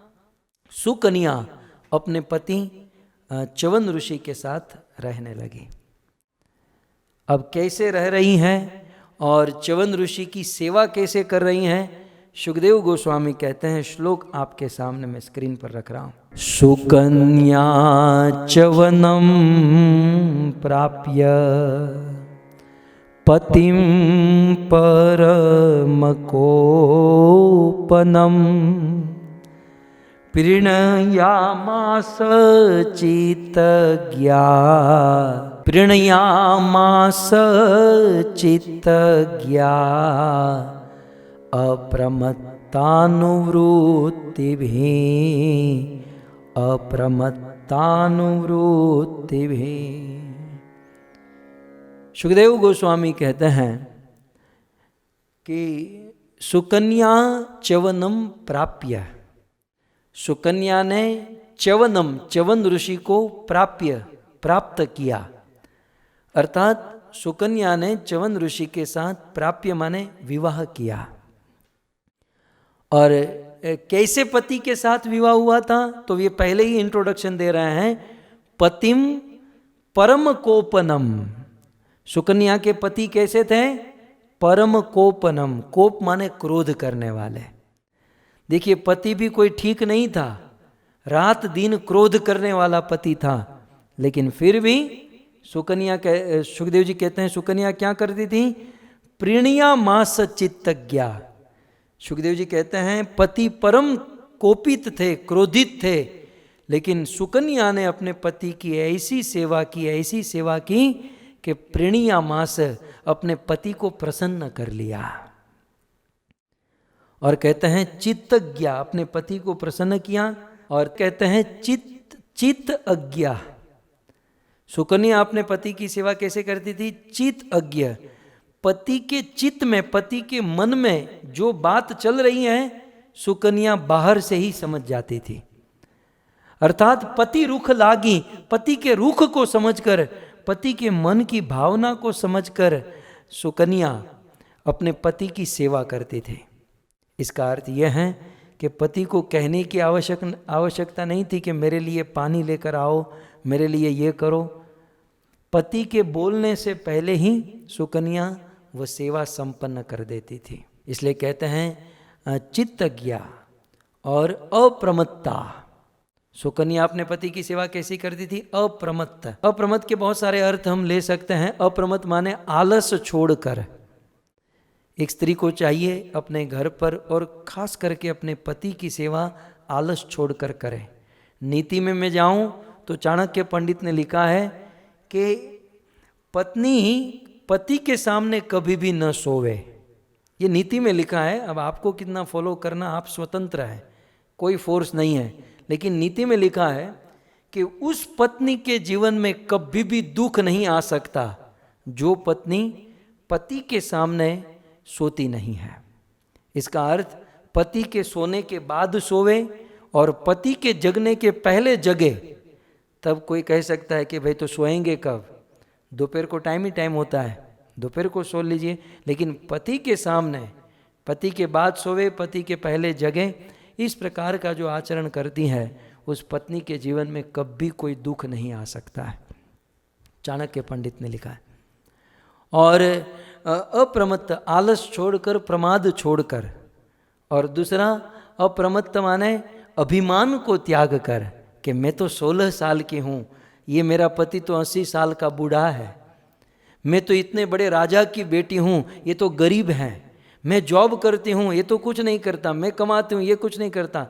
सुकन्या अपने पति च्यवन ऋषि के साथ रहने लगी। अब कैसे रह रही हैं और च्यवन ऋषि की सेवा कैसे कर रही हैं, सुखदेव गोस्वामी कहते हैं, श्लोक आपके सामने मैं स्क्रीन पर रख रहा हूं। सुकन्या च्यवनम प्राप्य पतिं परमकोपनम प्रीणयामास चित्तज्ञा अप्रमत्तानुवृत्तिभिः। सुखदेव गोस्वामी कहते हैं कि सुकन्या च्यवनम प्राप्य, सुकन्या ने च्यवनम, च्यवन ऋषि को प्राप्त किया, अर्थात सुकन्या ने च्यवन ऋषि के साथ प्राप्य माने विवाह किया। और कैसे पति के साथ विवाह हुआ था, तो ये पहले ही इंट्रोडक्शन दे रहे हैं, पतिम परम कोपनम। सुकन्या के पति कैसे थे? परम कोपनम, कोप माने क्रोध करने वाले। देखिए पति भी कोई ठीक नहीं था, रात दिन क्रोध करने वाला पति था, लेकिन फिर भी सुकन्या सुखदेव जी कहते हैं सुकन्या क्या करती थी? प्रीणिया मास चित्तज्ञा। सुखदेव जी कहते हैं पति परम कोपित थे, क्रोधित थे, लेकिन सुकन्या ने अपने पति की ऐसी सेवा की कि प्रीणिया मास, अपने पति को प्रसन्न कर लिया। और कहते हैं चित्तज्ञा, अपने पति को प्रसन्न किया। और कहते हैं चित्त अज्ञा। सुकन्या अपने पति की सेवा कैसे करती थी? चित्त अज्ञ, पति के चित्त में, पति के मन में जो बात चल रही है सुकन्या बाहर से ही समझ जाती थी। अर्थात पति रुख लागी, पति के रुख को समझकर, पति के मन की भावना को समझकर सुकन्या अपने पति की सेवा करते थे। इसका अर्थ यह है कि पति को कहने की आवश्यकता नहीं थी कि मेरे लिए पानी लेकर आओ, मेरे लिए ये करो। पति के बोलने से पहले ही सुकन्या वह सेवा संपन्न कर देती थी। इसलिए कहते हैं चित्तज्ञा और अप्रमत्ता। सुकन्या अपने पति की सेवा कैसी करती थी? अप्रमत्त। अप्रमत्त के बहुत सारे अर्थ हम ले सकते हैं। अप्रमत्त माने आलस छोड़कर। एक स्त्री को चाहिए अपने घर पर और खास करके अपने पति की सेवा आलस छोड़कर करे। नीति में मैं जाऊं तो चाणक्य पंडित ने लिखा है कि पत्नी पति के सामने कभी भी न सोवे। ये नीति में लिखा है। अब आपको कितना फॉलो करना, आप स्वतंत्र हैं, कोई फोर्स नहीं है, लेकिन नीति में लिखा है कि उस पत्नी के जीवन में कभी भी दुख नहीं आ सकता जो पत्नी पति के सामने सोती नहीं है। इसका अर्थ पति के सोने के बाद सोवे और पति के जगने के पहले जगे। तब कोई कह सकता है कि भाई तो सोएंगे कब? दोपहर को टाइम ही टाइम होता है, दोपहर को सो लीजिए। लेकिन पति के सामने, पति के बाद सोवे, पति के पहले जगे। इस प्रकार का जो आचरण करती है उस पत्नी के जीवन में कभी कोई दुख नहीं आ सकता है, चाणक्य पंडित ने लिखा है। और अप्रमत्त, आलस छोड़कर, प्रमाद छोड़कर। और दूसरा अप्रमत्त माने अभिमान को त्याग कर कि मैं तो 16 साल की हूँ, ये मेरा पति तो 80 साल का बूढ़ा है, मैं तो इतने बड़े राजा की बेटी हूँ, ये तो गरीब हैं, मैं जॉब करती हूँ, ये तो कुछ नहीं करता, मैं कमाती हूँ, ये कुछ नहीं करता।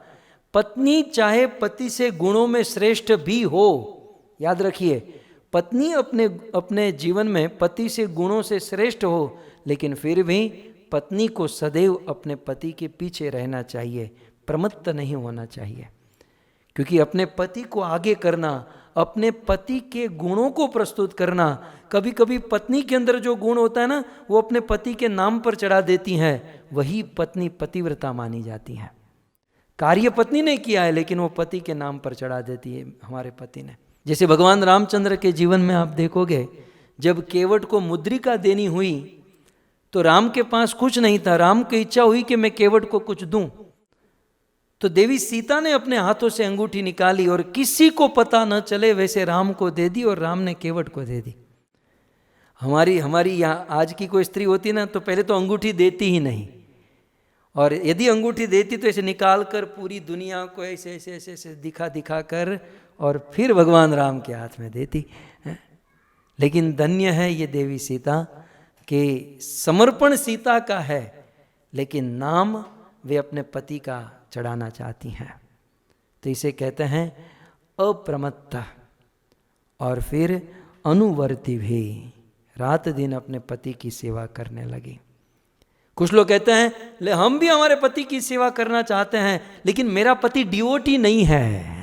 पत्नी चाहे पति से गुणों में श्रेष्ठ भी हो, याद रखिए, पत्नी अपने जीवन में पति से गुणों से श्रेष्ठ हो, लेकिन फिर भी पत्नी को सदैव अपने पति के पीछे रहना चाहिए, प्रमत्त नहीं होना चाहिए। क्योंकि अपने पति को आगे करना, अपने पति के गुणों को प्रस्तुत करना, कभी कभी पत्नी के अंदर जो गुण होता है ना, वो अपने पति के नाम पर चढ़ा देती हैं, वही पत्नी पतिव्रता मानी जाती है। कार्य पत्नी ने किया है लेकिन वो पति के नाम पर चढ़ा देती है हमारे पति ने। जैसे भगवान रामचंद्र के जीवन में आप देखोगे, जब केवट को मुद्रिका देनी हुई तो राम के पास कुछ नहीं था, राम की इच्छा हुई कि मैं केवट को कुछ दूं, तो देवी सीता ने अपने हाथों से अंगूठी निकाली और किसी को पता न चले वैसे राम को दे दी और राम ने केवट को दे दी। हमारी यहाँ आज की कोई स्त्री होती ना तो पहले तो अंगूठी देती ही नहीं, और यदि अंगूठी देती तो ऐसे निकाल कर पूरी दुनिया को ऐसे ऐसे ऐसे ऐसे दिखा कर और फिर भगवान राम के हाथ में देती। लेकिन धन्य है ये देवी सीता कि समर्पण सीता का है, लेकिन नाम वे अपने पति का चढ़ाना चाहती हैं। तो इसे कहते हैं अप्रमत्त। और फिर अनुवर्ती भी, रात दिन अपने पति की सेवा करने लगी। कुछ लोग कहते हैं ले हम भी हमारे पति की सेवा करना चाहते हैं, लेकिन मेरा पति डिवोटी नहीं है।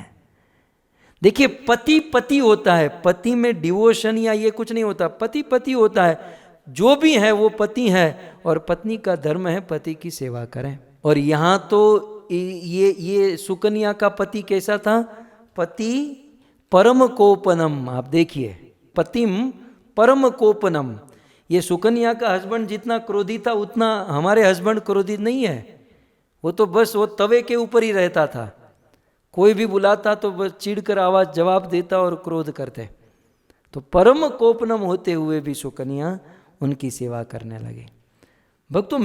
देखिए, पति पति होता है, पति में डिवोशन या ये कुछ नहीं होता, पति पति होता है। जो भी है वो पति है और पत्नी का धर्म है पति की सेवा करें। और यहाँ तो ये सुकन्या का पति कैसा था? पति परम कोपनम। आप देखिए, पतिम परम कोपनम। ये सुकन्या का हस्बैंड जितना क्रोधी था उतना हमारे हस्बैंड क्रोधित नहीं है। वो तो बस वो तवे के ऊपर ही रहता था, कोई भी बुलाता तो बस चिढ़कर आवाज जवाब देता और क्रोध करते। तो परम कोपनम होते हुए भी सुकन्या उनकी सेवा करने लगे। भक्तों,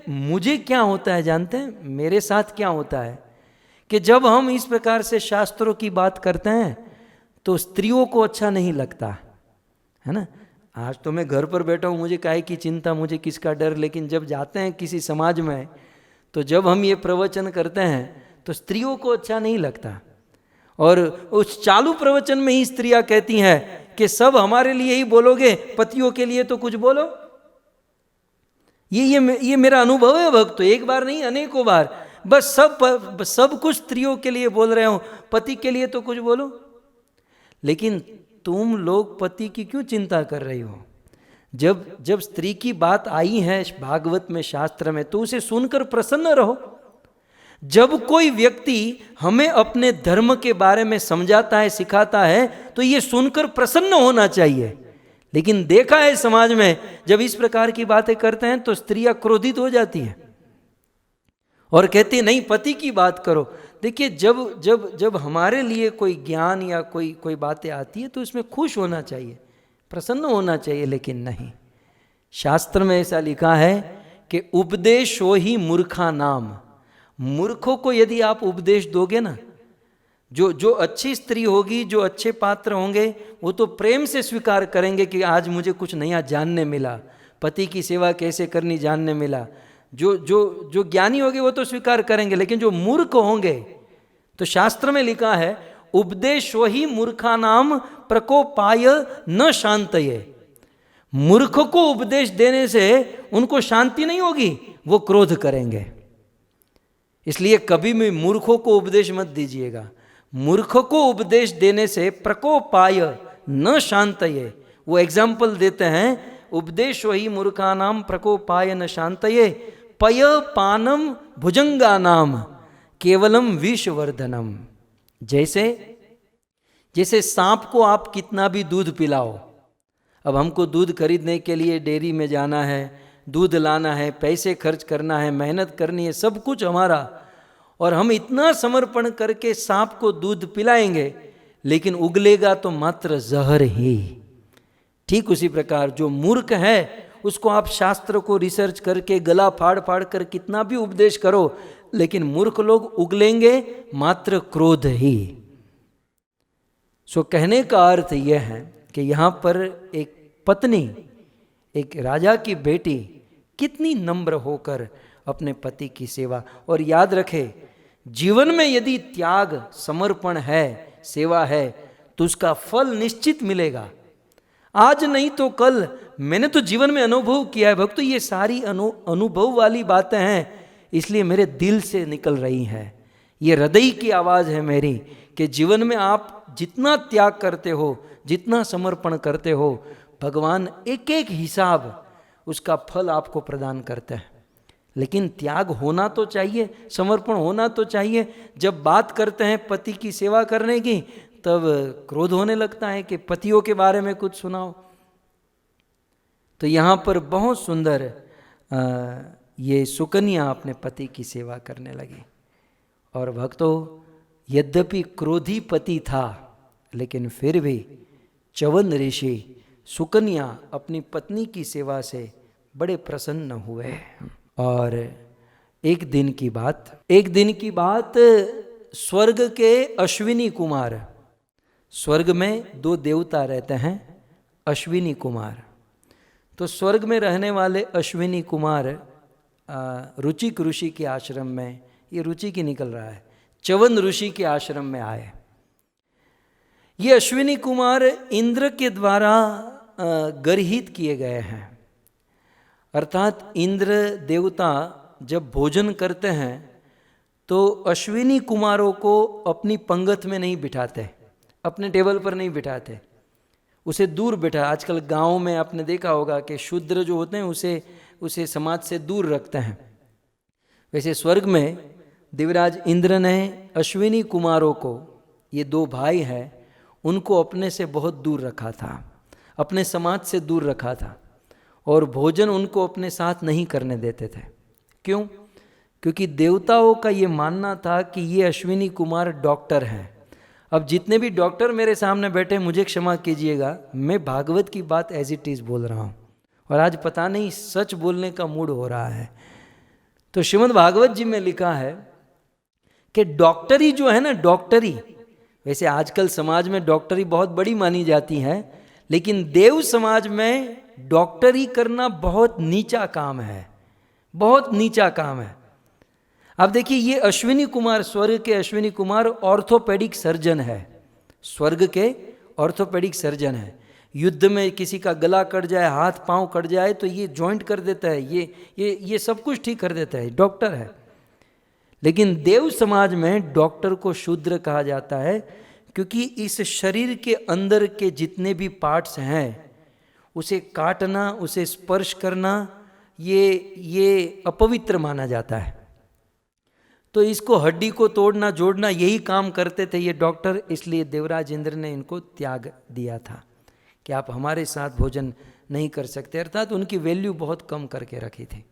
मुझे क्या होता है जानते हैं? मेरे साथ क्या होता है कि जब हम इस प्रकार से शास्त्रों की बात करते हैं तो स्त्रियों को अच्छा नहीं लगता है ना। आज तो मैं घर पर बैठा हूँ, मुझे काहे की चिंता, मुझे किसका डर। लेकिन जब जाते हैं किसी समाज में तो जब हम ये प्रवचन करते हैं तो स्त्रियों को अच्छा नहीं लगता। और उस चालू प्रवचन में ही स्त्रियां कहती हैं कि सब हमारे लिए ही बोलोगे, पतियों के लिए तो कुछ बोलो। ये मेरा अनुभव है भक्तों, एक बार नहीं अनेकों बार। बस सब कुछ स्त्रियों के लिए बोल रहे हो, पति के लिए तो कुछ बोलो। लेकिन तुम लोग पति की क्यों चिंता कर रही हो? जब स्त्री की बात आई है भागवत में, शास्त्र में, तो उसे सुनकर प्रसन्न रहो। जब कोई व्यक्ति हमें अपने धर्म के बारे में समझाता है, सिखाता है, तो ये सुनकर प्रसन्न होना चाहिए। लेकिन देखा है समाज में जब इस प्रकार की बातें करते हैं तो स्त्रियां क्रोधित हो जाती हैं और कहती नहीं, पति की बात करो। देखिए, जब हमारे लिए कोई ज्ञान या कोई बातें आती है तो इसमें खुश होना चाहिए, प्रसन्न होना चाहिए। लेकिन नहीं, शास्त्र में ऐसा लिखा है कि उपदेशो ही मूर्खा नाम। मूर्खों को यदि आप उपदेश दोगे ना, जो अच्छी स्त्री होगी, जो अच्छे पात्र होंगे, वो तो प्रेम से स्वीकार करेंगे कि आज मुझे कुछ नया जानने मिला, पति की सेवा कैसे करनी जानने मिला। जो ज्ञानी होंगे वो तो स्वीकार करेंगे। लेकिन जो मूर्ख होंगे, तो शास्त्र में लिखा है उपदेशो ही मूर्खा नाम प्रकोपाय न शांतये। मूर्ख को उपदेश देने से उनको शांति नहीं होगी, वो क्रोध करेंगे। इसलिए कभी भी मूर्खों को उपदेश मत दीजिएगा। मूर्ख को उपदेश देने से प्रकोपाय न शांतये। वो एग्जाम्पल देते हैं, उपदेशो ही मूर्खानाम प्रकोपाय न शांतये पय पानम भुजंगानाम केवलम विषवर्धनम। जैसे सांप को आप कितना भी दूध पिलाओ, अब हमको दूध खरीदने के लिए डेयरी में जाना है, दूध लाना है, पैसे खर्च करना है, मेहनत करनी है, सब कुछ हमारा, और हम इतना समर्पण करके सांप को दूध पिलाएंगे, लेकिन उगलेगा तो मात्र जहर ही। ठीक उसी प्रकार जो मूर्ख है उसको आप शास्त्र को रिसर्च करके गला फाड़ फाड़ कर कितना भी उपदेश करो, लेकिन मूर्ख लोग उगलेंगे मात्र क्रोध ही। सो कहने का अर्थ यह है कि यहाँ पर एक पत्नी, एक राजा की बेटी कितनी नम्र होकर अपने पति की सेवा। और याद रखे, जीवन में यदि त्याग, समर्पण है, सेवा है, तो उसका फल निश्चित मिलेगा। आज नहीं तो कल। मैंने तो जीवन में अनुभव किया है भक्तों, ये सारी अनुभव वाली बातें हैं, इसलिए मेरे दिल से निकल रही हैं। ये हृदय की आवाज़ है मेरी कि जीवन में आप जितना त्याग करते हो, जितना समर्पण करते हो, भगवान एक एक हिसाब उसका फल आपको प्रदान करते हैं। लेकिन त्याग होना तो चाहिए, समर्पण होना तो चाहिए। जब बात करते हैं पति की सेवा करने की, तब क्रोध होने लगता है कि पतियों के बारे में कुछ सुनाओ। तो यहाँ पर बहुत सुंदर ये सुकन्या अपने पति की सेवा करने लगी। और भक्तों, यद्यपि क्रोधी पति था, लेकिन फिर भी च्यवन ऋषि सुकन्या अपनी पत्नी की सेवा से बड़े प्रसन्न हुए। और एक दिन की बात, स्वर्ग के अश्विनी कुमार, स्वर्ग में 2 देवता रहते हैं, अश्विनी कुमार। तो स्वर्ग में रहने वाले अश्विनी कुमार रुचिक ऋषि के आश्रम में, ये रुचि की निकल रहा है, च्यवन ऋषि के आश्रम में आए। ये अश्विनी कुमार इंद्र के द्वारा गर्हित किए गए हैं। अर्थात इंद्र देवता जब भोजन करते हैं तो अश्विनी कुमारों को अपनी पंगत में नहीं बिठाते, अपने टेबल पर नहीं बिठाते, उसे दूर बैठा। आजकल गांव में आपने देखा होगा कि शूद्र जो होते हैं उसे समाज से दूर रखते हैं। वैसे स्वर्ग में देवराज इंद्र ने अश्विनी कुमारों को, ये 2 भाई हैं, उनको अपने से बहुत दूर रखा था, अपने समाज से दूर रखा था, और भोजन उनको अपने साथ नहीं करने देते थे। क्यों? क्योंकि देवताओं का ये मानना था कि ये अश्विनी कुमार डॉक्टर हैं। अब जितने भी डॉक्टर मेरे सामने बैठे, मुझे क्षमा कीजिएगा, मैं भागवत की बात एज इट इज बोल रहा हूँ, और आज पता नहीं सच बोलने का मूड हो रहा है। तो श्रीमद् भागवत जी में लिखा है कि डॉक्टरी जो है ना, डॉक्टरी, वैसे आजकल समाज में डॉक्टरी बहुत बड़ी मानी जाती है, लेकिन देव समाज में डॉक्टरी करना बहुत नीचा काम है, बहुत नीचा काम है। अब देखिए, ये अश्विनी कुमार, स्वर्ग के अश्विनी कुमार ऑर्थोपेडिक सर्जन है, स्वर्ग के ऑर्थोपेडिक सर्जन है। युद्ध में किसी का गला कट जाए, हाथ पांव कट जाए, तो ये जॉइंट कर देता है, ये सब कुछ ठीक कर देता है, डॉक्टर है। लेकिन देव समाज में डॉक्टर को शूद्र कहा जाता है, क्योंकि इस शरीर के अंदर के जितने भी पार्ट्स हैं, उसे काटना, उसे स्पर्श करना, ये अपवित्र माना जाता है। तो इसको, हड्डी को तोड़ना जोड़ना, यही काम करते थे ये डॉक्टर। इसलिए देवराज इंद्र ने इनको त्याग दिया था कि आप हमारे साथ भोजन नहीं कर सकते, अर्थात उनकी वैल्यू बहुत कम करके रखी थी।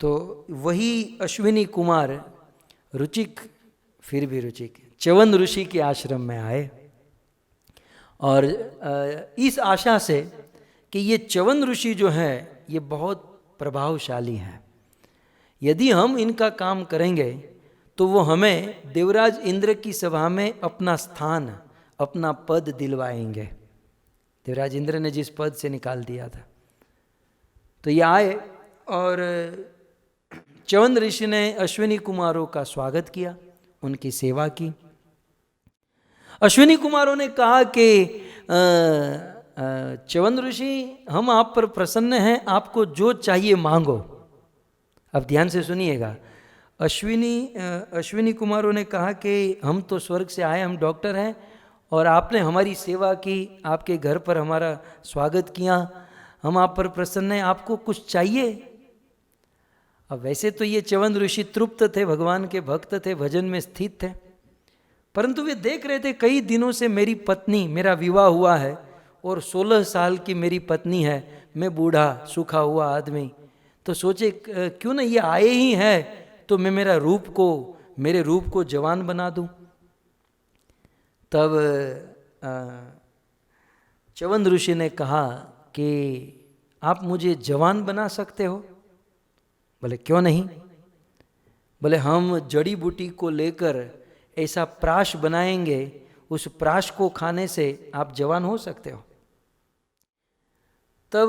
तो वही अश्विनी कुमार रुचिक, फिर भी रुचिक, च्यवन ऋषि के आश्रम में आए, और इस आशा से कि ये च्यवन ऋषि जो है ये बहुत प्रभावशाली हैं, यदि हम इनका काम करेंगे तो वो हमें देवराज इंद्र की सभा में अपना स्थान, अपना पद दिलवाएंगे। देवराज इंद्र ने जिस पद से निकाल दिया था। तो ये आए और च्यवन ऋषि ने अश्विनी कुमारों का स्वागत किया, उनकी सेवा की। अश्विनी कुमारों ने कहा कि च्यवन ऋषि, हम आप पर प्रसन्न हैं, आपको जो चाहिए मांगो। अब ध्यान से सुनिएगा, अश्विनी कुमारों ने कहा कि हम तो स्वर्ग से आए, हम डॉक्टर हैं, और आपने हमारी सेवा की, आपके घर पर हमारा स्वागत किया, हम आप पर प्रसन्न हैं, आपको कुछ चाहिए? अब वैसे तो ये च्यवन ऋषि तृप्त थे, भगवान के भक्त थे, भजन में स्थित थे, परंतु वे देख रहे थे कई दिनों से मेरी पत्नी, मेरा विवाह हुआ है और 16 साल की मेरी पत्नी है, मैं बूढ़ा सूखा हुआ आदमी, तो सोचे क्यों ना ये आए ही हैं तो मैं मेरे रूप को जवान बना दूं। तब च्यवन ऋषि ने कहा कि आप मुझे जवान बना सकते हो? बोले क्यों नहीं? बोले हम जड़ी बूटी को लेकर ऐसा प्राश बनाएंगे, उस प्राश को खाने से आप जवान हो सकते हो। तब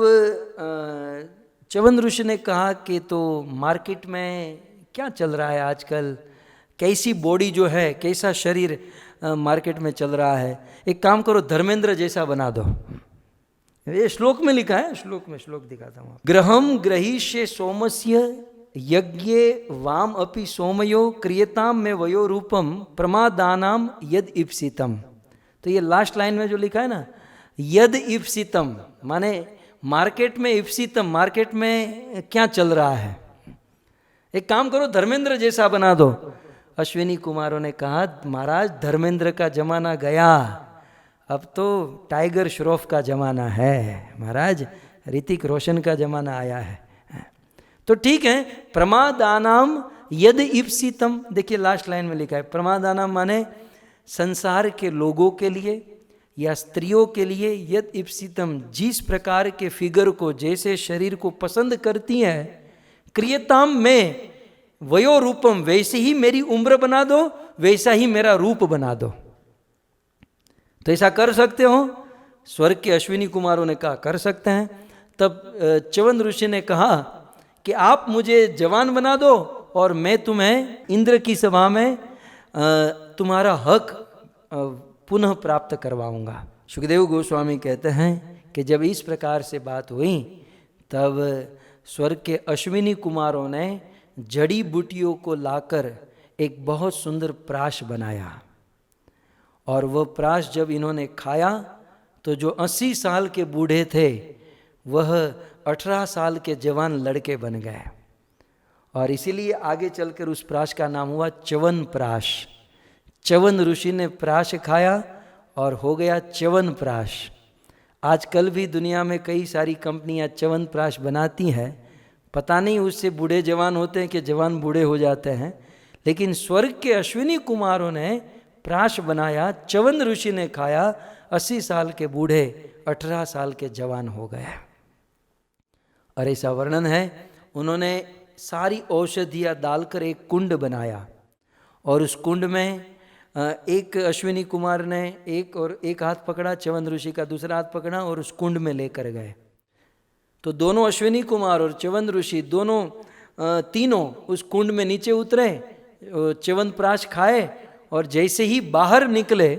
च्यवन ऋषि ने कहा कि तो मार्केट में क्या चल रहा है आजकल, कैसी बॉडी जो है, कैसा शरीर मार्केट में चल रहा है, एक काम करो धर्मेंद्र जैसा बना दो। ये श्लोक में लिखा है, श्लोक दिखाता हूँ। ग्रहम ग्रहीष्ये सोमस्य यज्ञ वाम अपि सोमयो क्रियताम में वयो रूपम प्रमादानाम यद इप्सितम। तो ये लास्ट लाइन में जो लिखा है ना, यद इप्सितम माने मार्केट में, इप्सितम मार्केट में क्या चल रहा है, एक काम करो धर्मेंद्र जैसा बना दो। अश्विनी कुमारों ने कहा महाराज धर्मेंद्र का जमाना गया, अब तो टाइगर श्रॉफ का जमाना है महाराज, ऋतिक रोशन का जमाना आया है। तो ठीक है, प्रमादानाम यद इप्सितम, देखिए लास्ट लाइन में लिखा है, प्रमादानाम माने संसार के लोगों के लिए या स्त्रियों के लिए, यद इप्सितम जिस प्रकार के फिगर को, जैसे शरीर को पसंद करती हैं, क्रियताम में वयो रूपम वैसे ही मेरी उम्र बना दो, वैसा ही मेरा रूप बना दो। तो ऐसा कर सकते हो? स्वर्ग के अश्विनी कुमारों ने कहा कर सकते हैं। तब च्यवन ऋषि ने कहा कि आप मुझे जवान बना दो और मैं तुम्हें इंद्र की सभा में तुम्हारा हक पुनः प्राप्त करवाऊंगा। सुखदेव गोस्वामी कहते हैं कि जब इस प्रकार से बात हुई तब स्वर्ग के अश्विनी कुमारों ने जड़ी बूटियों को लाकर एक बहुत सुंदर प्राश बनाया, और वह प्राश जब इन्होंने खाया तो जो 80 साल के बूढ़े थे वह 18 साल के जवान लड़के बन गए, और इसीलिए आगे चलकर उस प्राश का नाम हुआ च्यवन प्राश। च्यवन ऋषि ने प्राश खाया और हो गया च्यवन प्राश। आजकल भी दुनिया में कई सारी कंपनियां च्यवन प्राश बनाती हैं, पता नहीं उससे बूढ़े जवान होते हैं कि जवान बूढ़े हो जाते हैं, लेकिन स्वर्ग के अश्विनी कुमारों ने प्राश बनाया, च्यवन ऋषि ने खाया, 80 साल के बूढ़े 18 साल के जवान हो गए। और ऐसा वर्णन है, उन्होंने सारी औषधियाँ डालकर एक कुंड बनाया, और उस कुंड में एक अश्विनी कुमार ने एक हाथ पकड़ा, च्यवन ऋषि का दूसरा हाथ पकड़ा और उस कुंड में लेकर गए। तो दोनों अश्विनी कुमार और च्यवन ऋषि दोनों तीनों उस कुंड में नीचे उतरे, च्यवन प्राश खाए, और जैसे ही बाहर निकले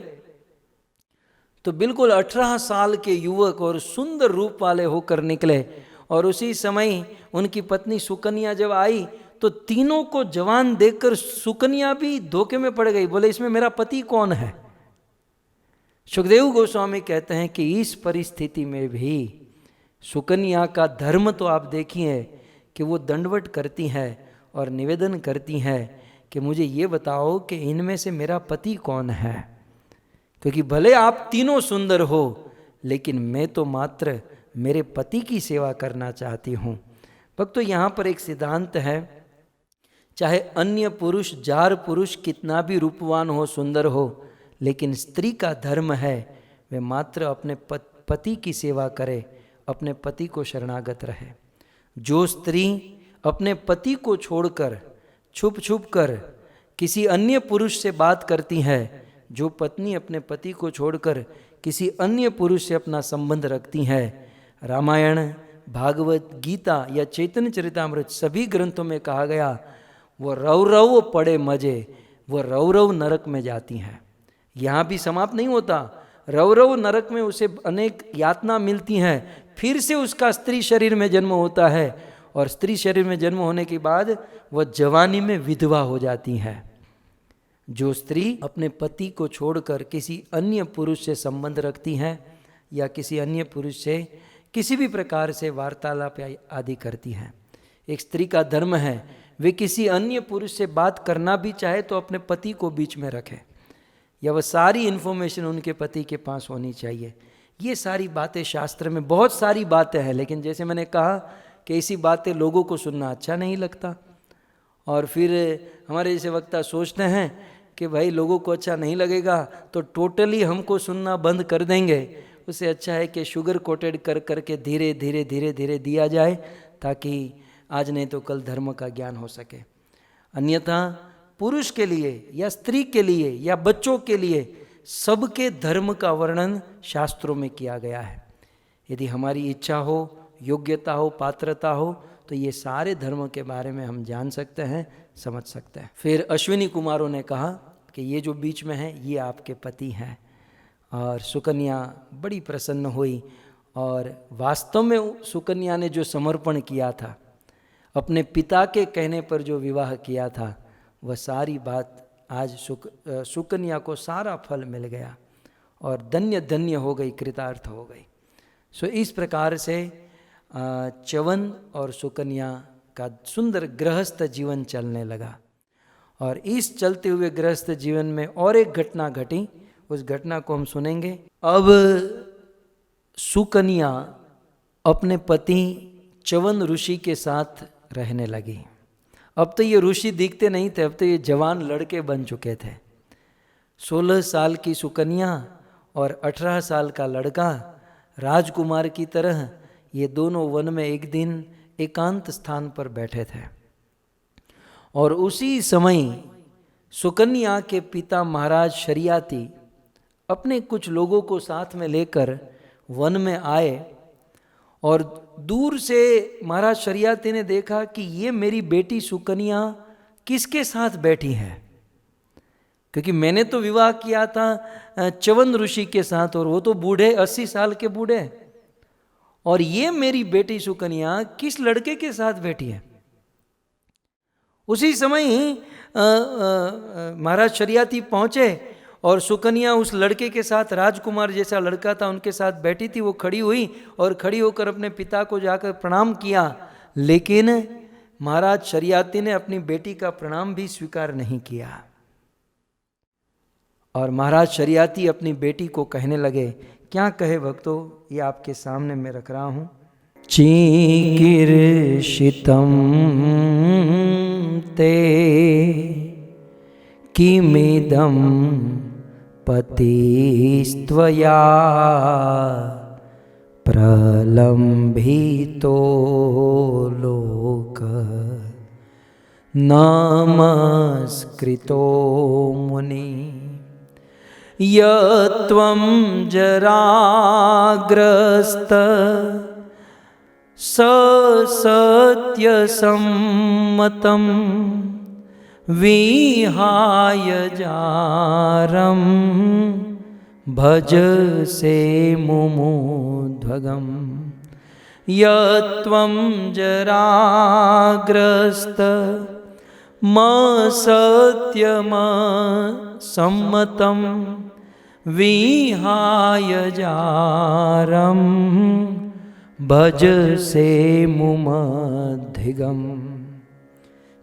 तो बिल्कुल 18 साल के युवक और सुंदर रूप वाले होकर निकले। और उसी समय उनकी पत्नी सुकन्या जब आई तो तीनों को जवान देखकर सुकन्या भी धोखे में पड़ गई, बोले इसमें मेरा पति कौन है। सुखदेव गोस्वामी कहते हैं कि इस परिस्थिति में भी सुकन्या का धर्म तो आप देखिए कि वो दंडवत करती है और निवेदन करती है कि मुझे ये बताओ कि इनमें से मेरा पति कौन है, क्योंकि भले आप तीनों सुंदर हो लेकिन मैं तो मात्र मेरे पति की सेवा करना चाहती हूँ। भक्तों, यहाँ पर एक सिद्धांत है, चाहे अन्य पुरुष जार पुरुष कितना भी रूपवान हो, सुंदर हो, लेकिन स्त्री का धर्म है वे मात्र अपने पति की सेवा करे, अपने पति को शरणागत रहे। जो स्त्री अपने पति को छोड़कर छुप छुप कर किसी अन्य पुरुष से बात करती है, जो पत्नी अपने पति को छोड़कर किसी अन्य पुरुष से अपना संबंध रखती है, रामायण, भागवत, गीता या चैतन्य चरितामृत सभी ग्रंथों में कहा गया वो रव रव पड़े मजे, वो रव रव नरक में जाती हैं। यहाँ भी समाप्त नहीं होता, रव रव नरक में उसे अनेक यातना मिलती हैं, फिर से उसका स्त्री शरीर में जन्म होता है, और स्त्री शरीर में जन्म होने के बाद वह जवानी में विधवा हो जाती हैं। जो स्त्री अपने पति को छोड़कर किसी अन्य पुरुष से संबंध रखती हैं या किसी अन्य पुरुष से किसी भी प्रकार से वार्तालाप आदि करती हैं, एक स्त्री का धर्म है वे किसी अन्य पुरुष से बात करना भी चाहे तो अपने पति को बीच में रखे, या वह सारी इन्फॉर्मेशन उनके पति के पास होनी चाहिए। ये सारी बातें शास्त्र में बहुत सारी बातें हैं, लेकिन जैसे मैंने कहा कि ऐसी बातें लोगों को सुनना अच्छा नहीं लगता, और फिर हमारे जैसे वक्ता सोचते हैं कि भाई लोगों को अच्छा नहीं लगेगा तो टोटली हमको सुनना बंद कर देंगे। उससे अच्छा है कि शुगर कोटेड कर करके धीरे धीरे धीरे धीरे दिया जाए, ताकि आज नहीं तो कल धर्म का ज्ञान हो सके। अन्यथा पुरुष के लिए या स्त्री के लिए या बच्चों के लिए सबके धर्म का वर्णन शास्त्रों में किया गया है। यदि हमारी इच्छा हो, योग्यता हो, पात्रता हो, तो ये सारे धर्मों के बारे में हम जान सकते हैं, समझ सकते हैं। फिर अश्विनी कुमारों ने कहा कि ये जो बीच में है ये आपके पति हैं, और सुकन्या बड़ी प्रसन्न हुई, और वास्तव में सुकन्या ने जो समर्पण किया था, अपने पिता के कहने पर जो विवाह किया था, वह सारी बात आज सुकन्या को सारा फल मिल गया और धन्य धन्य हो गई, कृतार्थ हो गई। सो इस प्रकार से च्यवन और सुकन्या का सुंदर गृहस्थ जीवन चलने लगा। और इस चलते हुए गृहस्थ जीवन में और एक घटना घटी, उस घटना को हम सुनेंगे। अब सुकन्या अपने पति च्यवन ऋषि के साथ रहने लगी। अब तो ये ऋषि दिखते नहीं थे, अब तो ये जवान लड़के बन चुके थे। 16 साल की सुकन्या और 18 साल का लड़का राजकुमार की तरह ये दोनों वन में एक दिन एकांत स्थान पर बैठे थे, और उसी समय सुकन्या के पिता महाराज शरियाती अपने कुछ लोगों को साथ में लेकर वन में आए, और दूर से महाराज शरियाती ने देखा कि ये मेरी बेटी सुकन्या किसके साथ बैठी है, क्योंकि मैंने तो विवाह किया था च्यवन ऋषि के साथ, और वो तो बूढ़े 80 साल के बूढ़े, और ये मेरी बेटी सुकन्या किस लड़के के साथ बैठी है। उसी समय ही महाराज शरियाती पहुंचे और सुकन्या उस लड़के के साथ, राजकुमार जैसा लड़का था उनके साथ बैठी थी। वो खड़ी हुई और खड़ी होकर अपने पिता को जाकर प्रणाम किया, लेकिन महाराज शरियाती ने अपनी बेटी का प्रणाम भी स्वीकार नहीं किया। और महाराज शरियाती अपनी बेटी को कहने लगे, क्या कहे भक्तों, ये आपके सामने मैं रख रहा हूं। चीकीर्षितम ते किमिदं पतिस्त्वया प्रलम्भितो लोक नमस्कृतो मुनि यत्वं जराग्रस्त सत्यसम्मतं विहाय जारं भजसे मुमुध्वगम् यत्वं जराग्रस्त सत्यमसम्मतं विहाय जारं भजसे मुमध्वगम्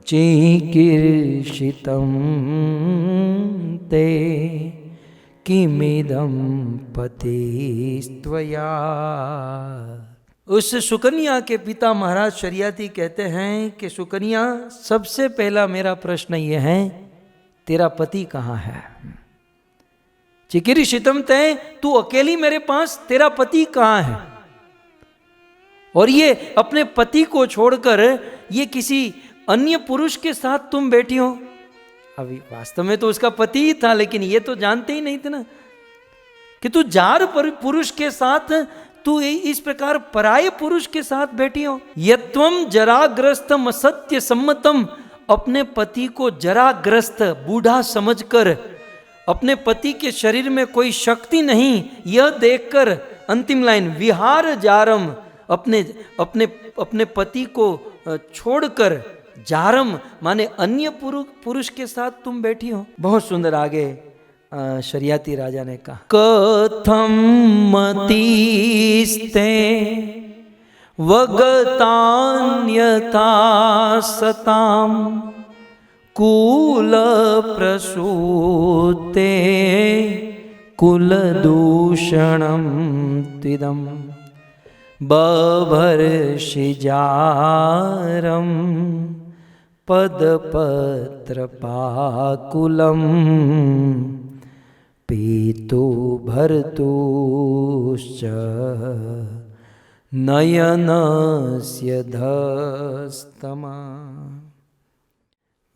चिकीर्षितं ते किमिदं पतिस्त्वया। उस सुकन्या के पिता महाराज शरियाती कहते हैं कि सुकन्या, सबसे पहला मेरा प्रश्न ये है, तेरा पति कहाँ है? चिकीर्षितम ते, तू अकेली मेरे पास, तेरा पति कहाँ है? और ये अपने पति को छोड़कर ये किसी अन्य पुरुष के साथ तुम बैठी हो। अभी वास्तव में तो उसका पति ही था, लेकिन ये तो जानते ही नहीं थे ना कि तू जार पुरुष के साथ, तू इस प्रकार पराये पुरुष के साथ बैठी हो। यत्वम जराग्रस्तम असत्य सम्मतम, अपने पति को जराग्रस्त, बूढ़ा समझकर, अपने पति के शरीर में कोई शक्ति नहीं, यह देखकर, अंतिम लाइन, विहार जारम, अपने पति को छोड़कर, जारम माने अन्य पुरुष के साथ तुम बैठी हो। बहुत सुंदर आगे शरियाती राजा ने कहा, कथम मतिस्ते वगतान्यथा सताम कुल प्रसूते कुल दूषणम तिदम बभर्षिजारम पदपत्रपाकुलम पीतु भर्तुश्च नयनस्य धस्तमा।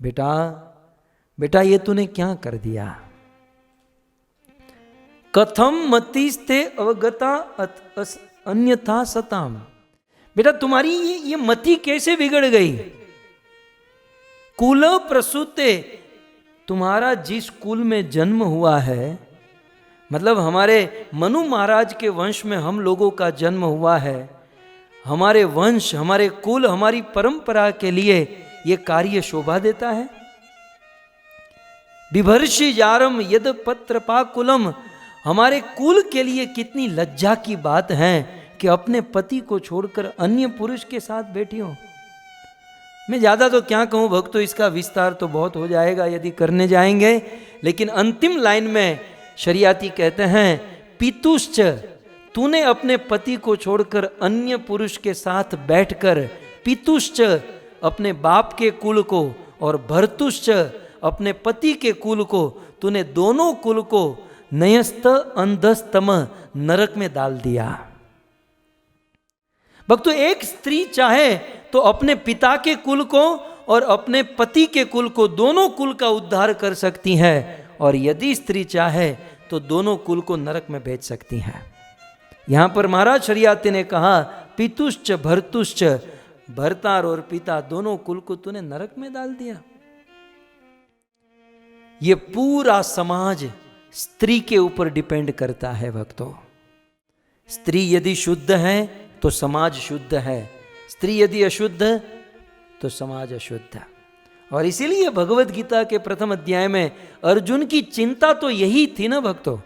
बेटा ये तूने क्या कर दिया? कथम मतिस्ते अवगता अन्यथा सताम। बेटा तुम्हारी ये मति कैसे बिगड़ गई? कुल प्रसूते, तुम्हारा जिस कुल में जन्म हुआ है, मतलब हमारे मनु महाराज के वंश में हम लोगों का जन्म हुआ है, हमारे वंश, हमारे कुल, हमारी परंपरा के लिए ये कार्य शोभा देता है। बिभर्षि जारम यद पत्रपाकुलम, हमारे कुल के लिए कितनी लज्जा की बात है कि अपने पति को छोड़कर अन्य पुरुष के साथ बैठी हो। मैं ज़्यादा तो क्या कहूँ भक्तों, इसका विस्तार तो बहुत हो जाएगा यदि करने जाएंगे, लेकिन अंतिम लाइन में शरियाती कहते हैं, पीतुश्च, तूने अपने पति को छोड़कर अन्य पुरुष के साथ बैठकर, पीतुश्च अपने बाप के कुल को और भर्तुश्च अपने पति के कुल को, तूने दोनों कुल को नयस्त अंधस्तम नरक में डाल दिया। भक्तों, एक स्त्री चाहे तो अपने पिता के कुल को और अपने पति के कुल को, दोनों कुल का उद्धार कर सकती है, और यदि स्त्री चाहे तो दोनों कुल को नरक में भेज सकती है। यहां पर महाराज शरियाती ने कहा, पितुश्च भर्तुश्च, भर्तार और पिता दोनों कुल को तूने नरक में डाल दिया। ये पूरा समाज स्त्री के ऊपर डिपेंड करता है भक्तों। स्त्री यदि शुद्ध है तो समाज शुद्ध है, स्त्री यदि अशुद्ध तो समाज अशुद्ध है। और इसीलिए भगवत गीता के प्रथम अध्याय में अर्जुन की चिंता तो यही थी ना भक्तों।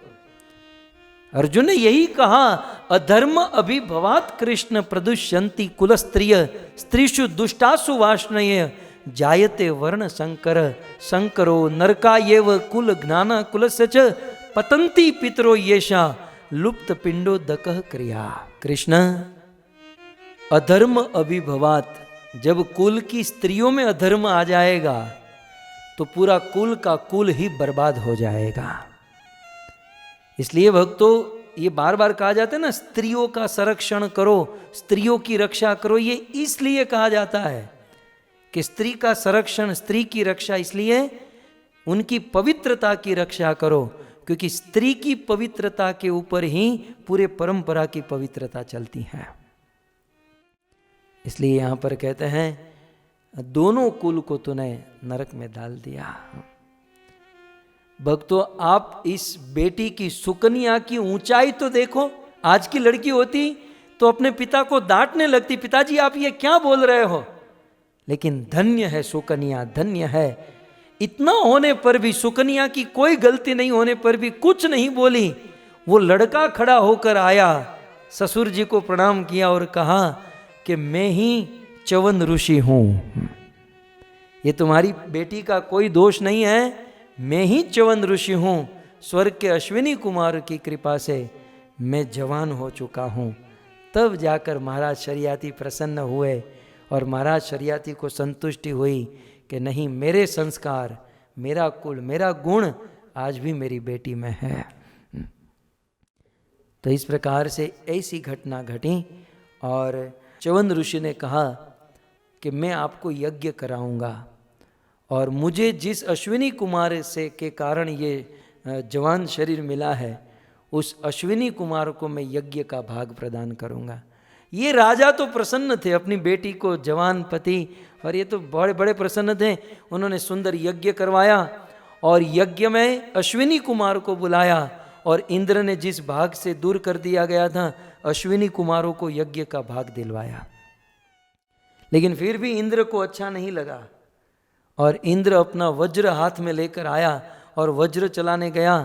अर्जुन ने यही कहा, अधर्म अभिभवात कृष्ण प्रदुष्यंति कुल स्त्रिय स्त्रीषु दुष्टासु वाष्णय जायते वर्ण संकर संकरो नरका येव कुल ज्ञान कुलस्य च पतंती पितरो येषा लुप्त पिंडो दकः क्रिया। कृष्ण, अधर्म अभिभवात, जब कुल की स्त्रियों में अधर्म आ जाएगा तो पूरा कुल का कुल ही बर्बाद हो जाएगा। इसलिए भक्तों ये बार बार कहा जाता है ना, स्त्रियों का संरक्षण करो, स्त्रियों की रक्षा करो। ये इसलिए कहा जाता है कि स्त्री का संरक्षण, स्त्री की रक्षा, इसलिए उनकी पवित्रता की रक्षा करो, क्योंकि स्त्री की पवित्रता के ऊपर ही पूरे परंपरा की पवित्रता चलती है। इसलिए यहां पर कहते हैं, दोनों कुल को तूने नरक में डाल दिया। भक्तों, आप इस बेटी की, सुकन्या की ऊंचाई तो देखो। आज की लड़की होती तो अपने पिता को डांटने लगती, पिताजी आप ये क्या बोल रहे हो। लेकिन धन्य है सुकन्या, धन्य है। इतना होने पर भी, सुकन्या की कोई गलती नहीं होने पर भी कुछ नहीं बोली। वो लड़का खड़ा होकर आया, ससुर जी को प्रणाम किया और कहा कि मैं ही च्यवन ऋषि हूं, ये तुम्हारी बेटी का कोई दोष नहीं है, मैं ही च्यवन ऋषि हूं। स्वर्ग के अश्विनी कुमार की कृपा से मैं जवान हो चुका हूं। तब जाकर महाराज शरियाती प्रसन्न हुए और महाराज शरियाती को संतुष्टि हुई कि नहीं, मेरे संस्कार, मेरा कुल, मेरा गुण आज भी मेरी बेटी में है। तो इस प्रकार से ऐसी घटना घटी और च्यवन ऋषि ने कहा कि मैं आपको यज्ञ कराऊंगा और मुझे जिस अश्विनी कुमार से के कारण ये जवान शरीर मिला है, उस अश्विनी कुमार को मैं यज्ञ का भाग प्रदान करूंगा। ये राजा तो प्रसन्न थे अपनी बेटी को जवान पति, और ये तो बड़े बड़े प्रसन्न थे। उन्होंने सुंदर यज्ञ करवाया और यज्ञ में अश्विनी कुमार को बुलाया और इंद्र ने जिस भाग से दूर कर दिया गया था, अश्विनी कुमारों को यज्ञ का भाग दिलवाया। लेकिन फिर भी इंद्र को अच्छा नहीं लगा और इंद्र अपना वज्र हाथ में लेकर आया और वज्र चलाने गया।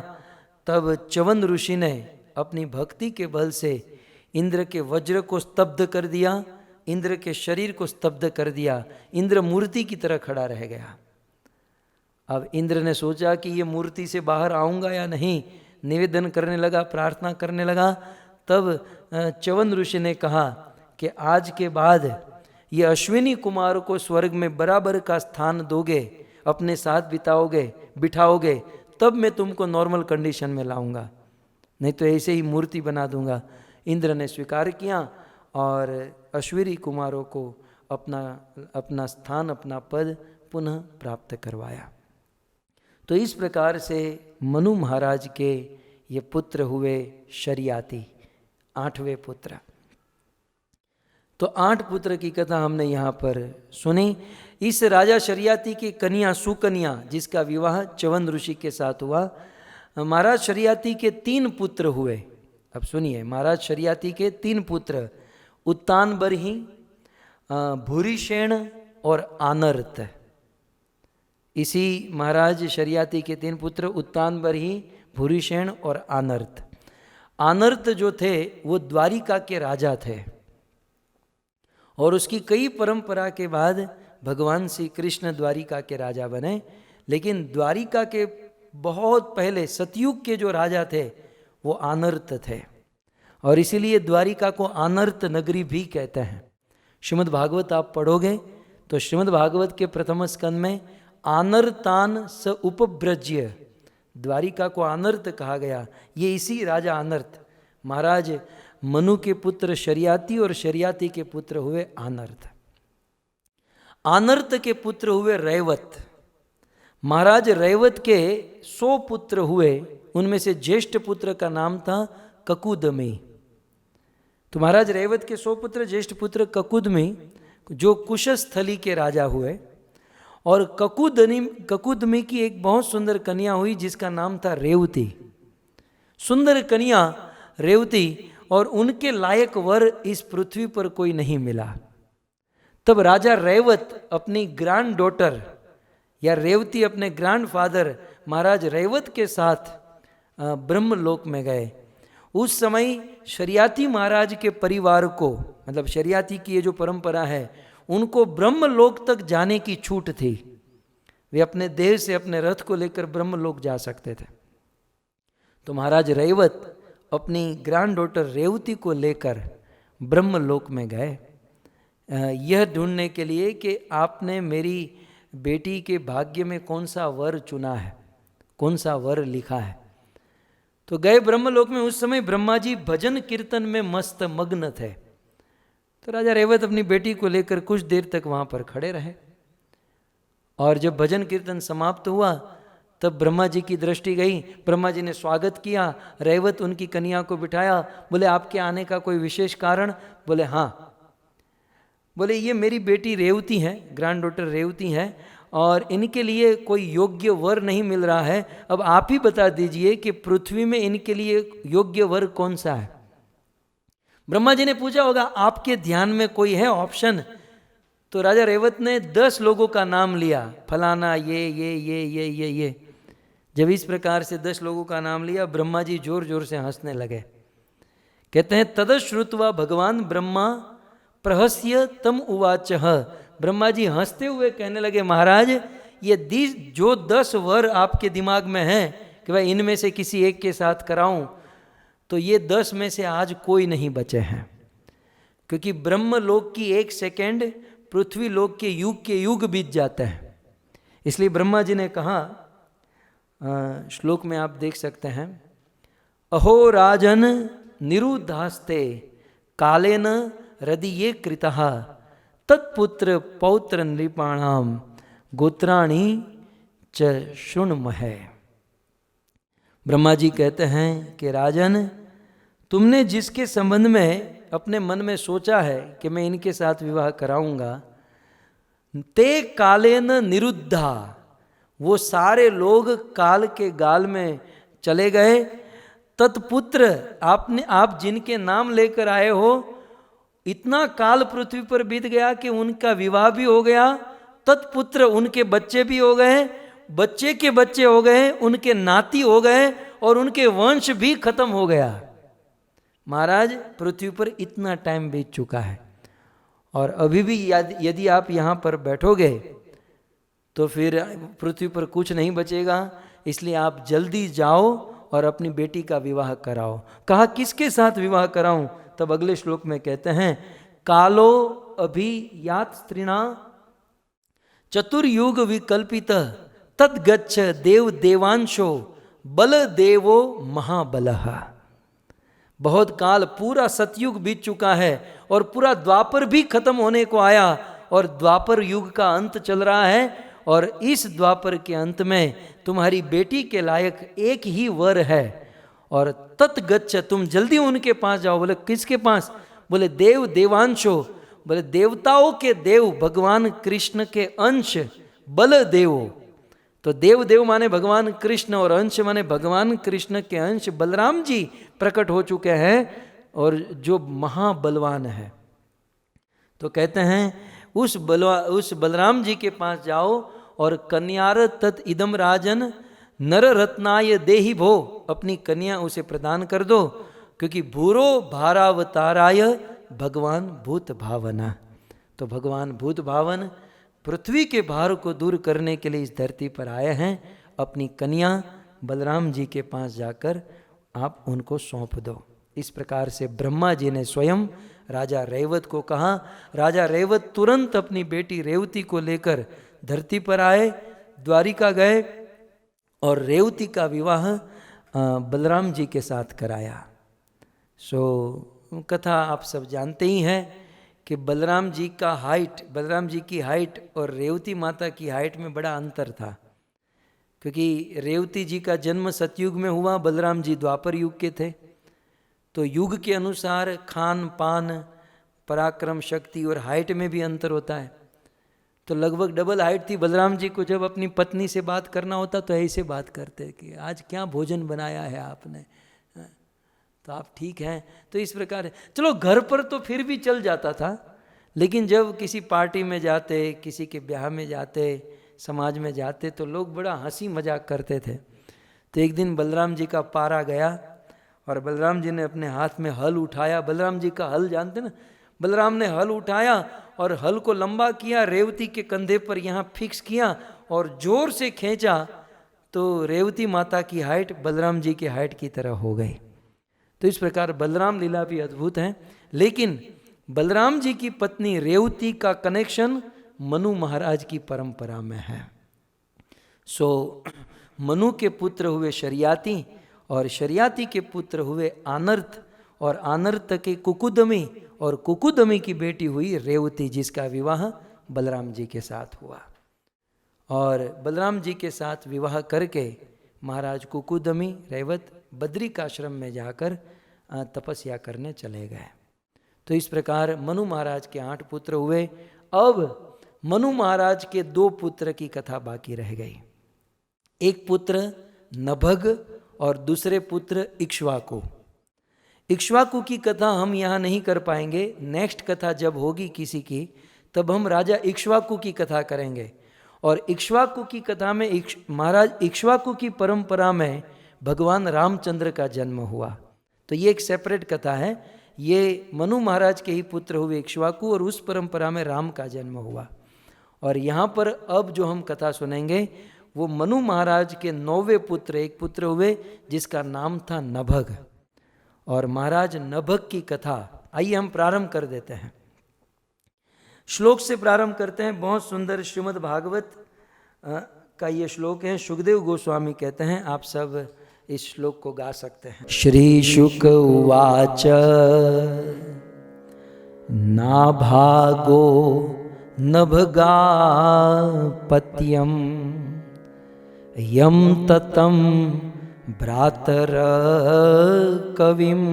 तब च्यवन ऋषि ने अपनी भक्ति के बल से इंद्र के वज्र को स्तब्ध कर दिया, इंद्र के शरीर को स्तब्ध कर दिया। इंद्र मूर्ति की तरह खड़ा रह गया। अब इंद्र ने सोचा कि ये मूर्ति से बाहर आऊंगा या नहीं, निवेदन करने लगा, प्रार्थना करने लगा। तब च्यवन ऋषि ने कहा कि आज के बाद ये अश्विनी कुमार को स्वर्ग में बराबर का स्थान दोगे, अपने साथ बिठाओगे, तब मैं तुमको नॉर्मल कंडीशन में लाऊंगा, नहीं तो ऐसे ही मूर्ति बना दूंगा। इंद्र ने स्वीकार किया और अश्विनी कुमारों को अपना स्थान, अपना पद पुनः प्राप्त करवाया। तो इस प्रकार से मनु महाराज के ये पुत्र हुए शरियाती, 8वें पुत्र। तो 8 पुत्र की कथा हमने यहाँ पर सुनी। इस राजा शरियाती की कन्या सुकन्या, जिसका विवाह च्यवन ऋषि के साथ हुआ, महाराज शरियाती के 3 पुत्र हुए। अब सुनिए, महाराज शरियाती के 3 पुत्र, उत्तानबर्ही, भूरिशेन और आनर्त। इसी महाराज शरियाती के 3 पुत्र उत्तानबर्ही, भूरिशेन और आनर्त। आनर्त जो थे वो द्वारिका के राजा थे और उसकी कई परंपरा के बाद भगवान श्री कृष्ण द्वारिका के राजा बने। लेकिन द्वारिका के बहुत पहले सतयुग के जो राजा थे वो आनर्त थे और इसीलिए द्वारिका को आनर्त नगरी भी कहते हैं। श्रीमद् भागवत आप पढ़ोगे तो श्रीमद् भागवत के प्रथम स्कंद में आनर्तान स उपव्रज्य, द्वारिका को आनर्त कहा गया। ये इसी राजा आनर्त, महाराज मनु के पुत्र शरियाती और शरियाती के पुत्र हुए आनर्त। आनर्त के पुत्र हुए रैवत। महाराज रैवत के 100 पुत्र हुए, उनमें से ज्येष्ठ पुत्र का नाम था ककुदमी। तो महाराज रैवत के 100 पुत्र, ज्येष्ठ पुत्र ककुदमी जो कुशस्थली के राजा हुए। और ककुदमी की एक बहुत सुंदर कन्या हुई जिसका नाम था रेवती। सुंदर कन्या रेवती, और उनके लायक वर इस पृथ्वी पर कोई नहीं मिला। तब राजा रैवत अपनी ग्रैंड डॉटर या रेवती अपने ग्रैंडफादर महाराज रेवत के साथ ब्रह्मलोक में गए। उस समय शरियाती महाराज के परिवार को, मतलब शरियाती की ये जो परंपरा है, उनको ब्रह्मलोक तक जाने की छूट थी। वे अपने देह से अपने रथ को लेकर ब्रह्मलोक जा सकते थे। तो महाराज रेवत अपनी ग्रैंड डॉटर रेवती को लेकर ब्रह्मलोक में गए, यह ढूंढने के लिए कि आपने मेरी बेटी के भाग्य में कौन सा वर चुना है, कौन सा वर लिखा है। तो गए ब्रह्मलोक में। उस समय ब्रह्मा जी भजन कीर्तन में मस्त मग्न थे। तो राजा रेवत अपनी बेटी को लेकर कुछ देर तक वहाँ पर खड़े रहे, और जब भजन कीर्तन समाप्त हुआ तब ब्रह्मा जी की दृष्टि गई। ब्रह्मा जी ने स्वागत किया, रेवत उनकी कन्या को बिठाया। बोले आपके आने का कोई विशेष कारण? बोले हाँ। बोले ये मेरी बेटी रेवती हैं, ग्रैंड डॉटर रेवती हैं, और इनके लिए कोई योग्य वर नहीं मिल रहा है। अब आप ही बता दीजिए कि पृथ्वी में इनके लिए योग्य वर कौन सा है। ब्रह्मा जी ने पूछा होगा आपके ध्यान में कोई है ऑप्शन? तो राजा रेवत ने 10 लोगों का नाम लिया, फलाना ये। जब इस प्रकार से 10 लोगों का नाम लिया, ब्रह्मा जी जोर जोर से हंसने लगे। कहते हैं तदश्रुत्वा भगवान ब्रह्मा प्रहस्य तम उवाचः। ब्रह्मा जी हंसते हुए कहने लगे महाराज ये जो 10 वर आपके दिमाग में हैं कि भाई इनमें से किसी एक के साथ कराऊं, तो ये 10 में से आज कोई नहीं बचे हैं, क्योंकि ब्रह्मलोक की 1 सेकेंड पृथ्वी लोक के युग बीत जाता है। इसलिए ब्रह्मा जी ने कहा, श्लोक में आप देख सकते हैं, अहो राजन निरुद्धास्ते कालेन हृदये कृतः तत्पुत्र पौत्र नृपाणाम गोत्राणि च शृण्महे। ब्रह्मा जी कहते हैं कि राजन तुमने जिसके संबंध में अपने मन में सोचा है कि मैं इनके साथ विवाह कराऊंगा, ते कालेन निरुद्धा, वो सारे लोग काल के गाल में चले गए। तत्पुत्र, आप जिनके नाम लेकर आए हो, इतना काल पृथ्वी पर बीत गया कि उनका विवाह भी हो गया। तत्पुत्र, उनके बच्चे भी हो गए, बच्चे के बच्चे हो गए, उनके नाती हो गए, और उनके वंश भी खत्म हो गया। महाराज पृथ्वी पर इतना टाइम बीत चुका है, और अभी भी यदि आप यहाँ पर बैठोगे तो फिर पृथ्वी पर कुछ नहीं बचेगा। इसलिए आप जल्दी जाओ और अपनी बेटी का विवाह कराओ। कहा किसके साथ विवाह कराऊं? तब अगले श्लोक में कहते हैं, कालो अभियात स्त्रीणा चतुर्युग विकल्पित तद्गच्छ देव देवांशो बल देवो महाबलः। बहुत काल, पूरा सतयुग बीत चुका है और पूरा द्वापर भी खत्म होने को आया, और द्वापर युग का अंत चल रहा है, और इस द्वापर के अंत में तुम्हारी बेटी के लायक एक ही वर है। और तत्गच्छ, तुम जल्दी उनके पास जाओ। बोले किसके पास? बोले देव देवांशो, बोले देवताओं के देव भगवान कृष्ण के अंश बल देवो। तो देव देव माने भगवान कृष्ण, और अंश माने भगवान कृष्ण के अंश बलराम जी प्रकट हो चुके हैं, और जो महाबलवान है। तो कहते हैं उस बलराम जी के पास जाओ और कन्यार तत् इदम राजन नर रत्नाय देहि भो, अपनी कन्या उसे प्रदान कर दो, क्योंकि भूरो भारावताराय भगवान भूत भावना। तो भगवान भूत भावन पृथ्वी के भार को दूर करने के लिए इस धरती पर आए हैं। अपनी कन्या बलराम जी के पास जाकर आप उनको सौंप दो। इस प्रकार से ब्रह्मा जी ने स्वयं राजा रेवत को कहा। राजा रेवत तुरंत अपनी बेटी रेवती को लेकर धरती पर आए, द्वारिका गए, और रेवती का विवाह बलराम जी के साथ कराया। कथा आप सब जानते ही हैं कि बलराम जी की हाइट और रेवती माता की हाइट में बड़ा अंतर था, क्योंकि रेवती जी का जन्म सतयुग में हुआ, बलराम जी द्वापर युग के थे। तो युग के अनुसार खान पान, पराक्रम, शक्ति और हाइट में भी अंतर होता है। तो लगभग डबल हाइट थी बलराम जी को। जब अपनी पत्नी से बात करना होता तो ऐसे बात करते कि आज क्या भोजन बनाया है आपने, तो आप ठीक हैं। तो इस प्रकार चलो घर पर तो फिर भी चल जाता था, लेकिन जब किसी पार्टी में जाते, किसी के ब्याह में जाते, समाज में जाते तो लोग बड़ा हंसी मजाक करते थे। तो एक दिन बलराम जी का पारा गया और बलराम जी ने अपने हाथ में हल उठाया। बलराम जी का हल जानते ना, बलराम ने हल उठाया और हल को लंबा किया, रेवती के कंधे पर यहाँ फिक्स किया और जोर से खींचा तो रेवती माता की हाइट बलराम जी की हाइट की तरह हो गई। तो इस प्रकार बलराम लीला भी अद्भुत है। लेकिन बलराम जी की पत्नी रेवती का कनेक्शन मनु महाराज की परंपरा में है। सो मनु के पुत्र हुए शरियाती और शरियाती के पुत्र हुए आनर्त और आनर्त के कुकुदमी और कुकुदमी की बेटी हुई रेवती, जिसका विवाह बलराम जी के साथ हुआ। और बलराम जी के साथ विवाह करके महाराज कुकुदमी रेवत बद्रिकाश्रम में जाकर तपस्या करने चले गए। तो इस प्रकार मनु महाराज के 8 पुत्र हुए। अब मनु महाराज के 2 पुत्र की कथा बाकी रह गई। एक पुत्र नभग और दूसरे पुत्र इक्ष्वाकु। इक्ष्वाकु की कथा हम यहाँ नहीं कर पाएंगे। नेक्स्ट कथा जब होगी किसी की, तब हम राजा इक्ष्वाकु की कथा करेंगे। और इक्ष्वाकु की कथा में महाराज इक्ष्वाकु की परंपरा में भगवान रामचंद्र का जन्म हुआ। तो ये एक सेपरेट कथा है। ये मनु महाराज के ही पुत्र हुए इक्ष्वाकु और उस परंपरा में राम का जन्म हुआ। और यहाँ पर अब जो हम कथा सुनेंगे वो मनु महाराज के 9वें पुत्र, एक पुत्र हुए जिसका नाम था नभग। और महाराज नभग की कथा आइए हम प्रारंभ कर देते हैं। श्लोक से प्रारंभ करते हैं। बहुत सुंदर श्रीमद् भागवत का ये श्लोक है। सुखदेव गोस्वामी कहते हैं, आप सब इस श्लोक को गा सकते हैं। श्री शुक उवाच नाभागो नभगा पत्यम यम ततम भ्रातर कविम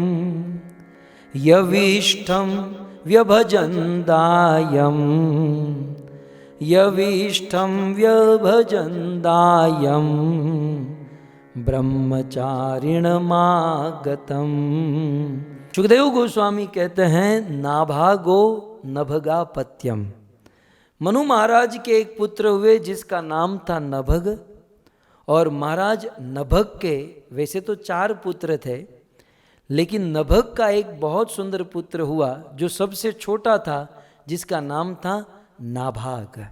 यविष्ठम व्यभजन्दायम यविष्ठम व्यभजन्दायम ब्रह्मचारिणमागतम। सुखदेव गोस्वामी कहते हैं नाभागो नभगा पत्यम। मनु महाराज के एक पुत्र हुए जिसका नाम था नभग। और महाराज नभग के वैसे तो 4 पुत्र थे, लेकिन नभग का एक बहुत सुंदर पुत्र हुआ जो सबसे छोटा था, जिसका नाम था नाभाग।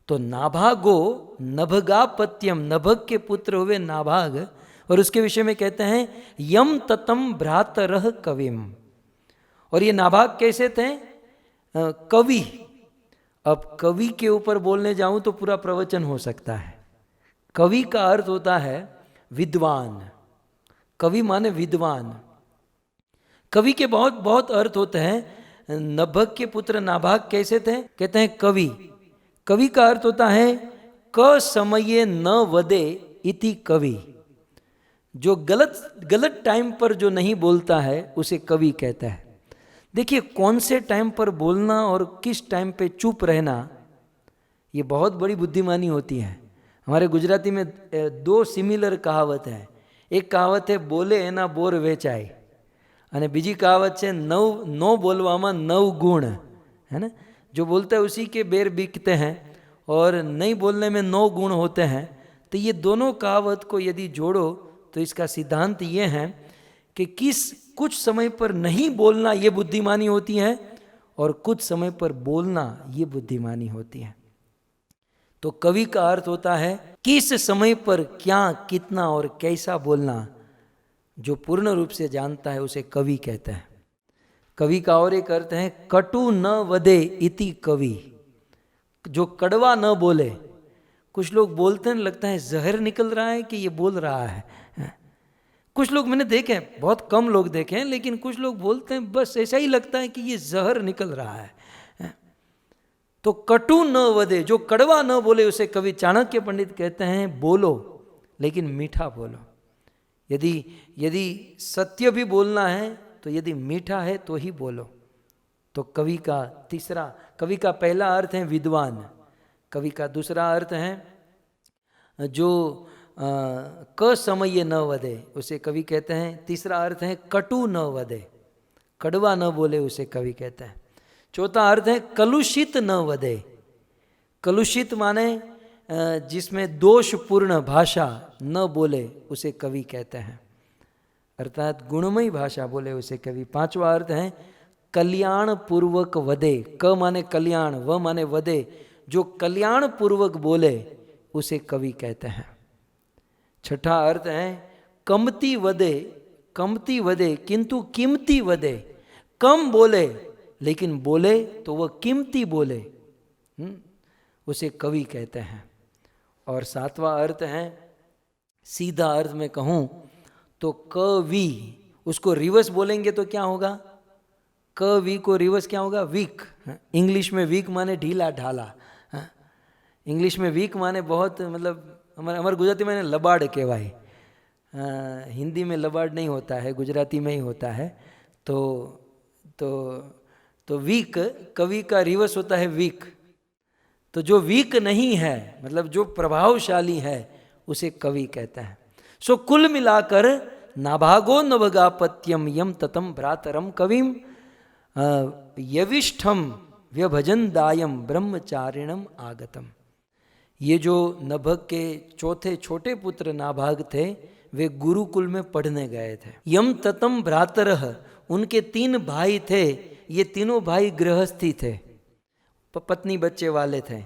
तो नाभागो नभगा पत्यम, नभग के पुत्र हुए नाभाग। और उसके विषय में कहते हैं यम ततम भ्रातरः कविम। और ये नाभाग कैसे थे? कवि। अब कवि के ऊपर बोलने जाऊं तो पूरा प्रवचन हो सकता है। कवि का अर्थ होता है विद्वान। कवि माने विद्वान। कवि के बहुत बहुत अर्थ होते हैं। नभग के पुत्र नाभाग कैसे थे? कहते हैं कवि। कवि का अर्थ होता है क समये न वदे इति कवि। जो गलत टाइम पर जो नहीं बोलता है उसे कवि कहता है। देखिए, कौन से टाइम पर बोलना और किस टाइम पे चुप रहना, ये बहुत बड़ी बुद्धिमानी होती है। हमारे गुजराती में 2 सिमिलर कहावत है। एक कहावत है बोले एना बोर वेचाय, અને બીજી કહાવત છે नो बोलवामा 9 गुण, है ना। जो बोलता है उसी के बेर बिकते हैं और नहीं बोलने में 9 गुण होते हैं। तो ये दोनों कहावत को यदि जोड़ो तो इसका सिद्धांत ये है कि कुछ समय पर नहीं बोलना ये बुद्धिमानी होती है और कुछ समय पर बोलना ये बुद्धिमानी होती है। तो कवि का अर्थ होता है किस समय पर क्या, कितना और कैसा बोलना। जो पूर्ण रूप से जानता है उसे कवि कहते हैं। कवि का और एक अर्थ है कटु न वदे इति कवि। जो कड़वा न बोले। कुछ लोग बोलते हैं लगता है जहर निकल रहा है कि ये बोल रहा है। कुछ लोग मैंने देखे हैं, बहुत कम लोग देखे हैं, लेकिन कुछ लोग बोलते हैं बस ऐसा ही लगता है कि ये जहर निकल रहा है। तो कटु न वदे, जो कड़वा न बोले उसे कवि चाणक्य पंडित कहते हैं बोलो लेकिन मीठा बोलो। यदि सत्य भी बोलना है तो यदि मीठा है तो ही बोलो। तो कवि का पहला अर्थ है विद्वान। कवि का दूसरा अर्थ है जो क समय न वदे, उसे कवि कहते हैं। तीसरा अर्थ है कटु न वदे, कड़वा न बोले उसे कवि कहते हैं। चौथा अर्थ है कलुषित न वदे। कलुषित माने जिसमें दोषपूर्ण भाषा न बोले उसे कवि कहते हैं, अर्थात गुणमयी भाषा बोले उसे कवि। पांचवा अर्थ है कल्याण पूर्वक वदे। क माने कल्याण, व माने वदे, जो कल्याण पूर्वक बोले उसे कवि कहते हैं। छठा अर्थ है कमती वदे, कमती वदे किंतु कीमती वदे। कम बोले लेकिन बोले तो वह कीमती बोले, उसे कवि कहते हैं। और सातवां अर्थ है, सीधा अर्थ में कहूं तो कवि, उसको रिवर्स बोलेंगे तो क्या होगा? कवि को रिवर्स क्या होगा? वीक। इंग्लिश में वीक माने ढीला ढाला, इंग्लिश में वीक माने बहुत, मतलब हमारे गुजराती में लबाड़ कहवाय, हिंदी में लबाड़ नहीं होता है, गुजराती में ही होता है। तो वीक, कवि का रिवर्स होता है वीक। तो जो वीक नहीं है, मतलब जो प्रभावशाली है, उसे कवि कहता है। सो कुल मिलाकर नाभागो नभगापत्यम यम ततम भ्रातरम कविम यविष्ठम व्यभजन दायम ब्रह्मचारिणम आगतम। ये जो नभग के चौथे छोटे पुत्र नाभाग थे, वे गुरुकुल में पढ़ने गए थे। यम ततम भ्रातरः, उनके 3 भाई थे। ये तीनों भाई गृहस्थी थे, पत्नी बच्चे वाले थे,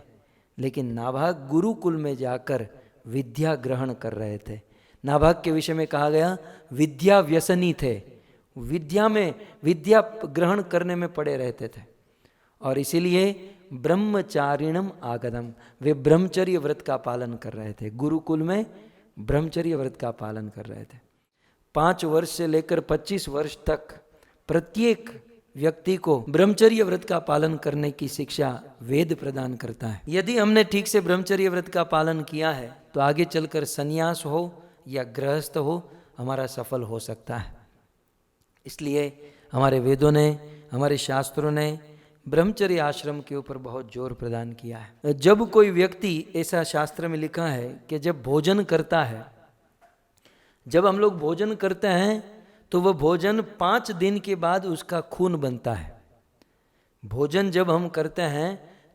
लेकिन नाभाग गुरुकुल में जाकर विद्या ग्रहण कर रहे थे। नाभाग के विषय में कहा गया विद्या व्यसनी थे, विद्या ग्रहण करने में पड़े रहते थे। और इसीलिए ब्रह्मचारिणम आगतम, वे ब्रह्मचर्य व्रत का पालन कर रहे थे। गुरुकुल में ब्रह्मचर्य व्रत का पालन कर रहे थे। 5 वर्ष से लेकर 25 वर्ष तक प्रत्येक व्यक्ति को ब्रह्मचर्य व्रत का पालन करने की शिक्षा वेद प्रदान करता है। यदि हमने ठीक से ब्रह्मचर्य व्रत का पालन किया है तो आगे चलकर संन्यास हो या गृहस्थ हो, हमारा सफल हो सकता है। इसलिए हमारे वेदों ने, हमारे शास्त्रों ने ब्रह्मचर्य आश्रम के ऊपर बहुत जोर प्रदान किया है। जब कोई व्यक्ति, ऐसा शास्त्र में लिखा है कि जब भोजन करता है, जब हम लोग भोजन करते हैं तो वह भोजन 5 दिन के बाद उसका खून बनता है। भोजन जब हम करते हैं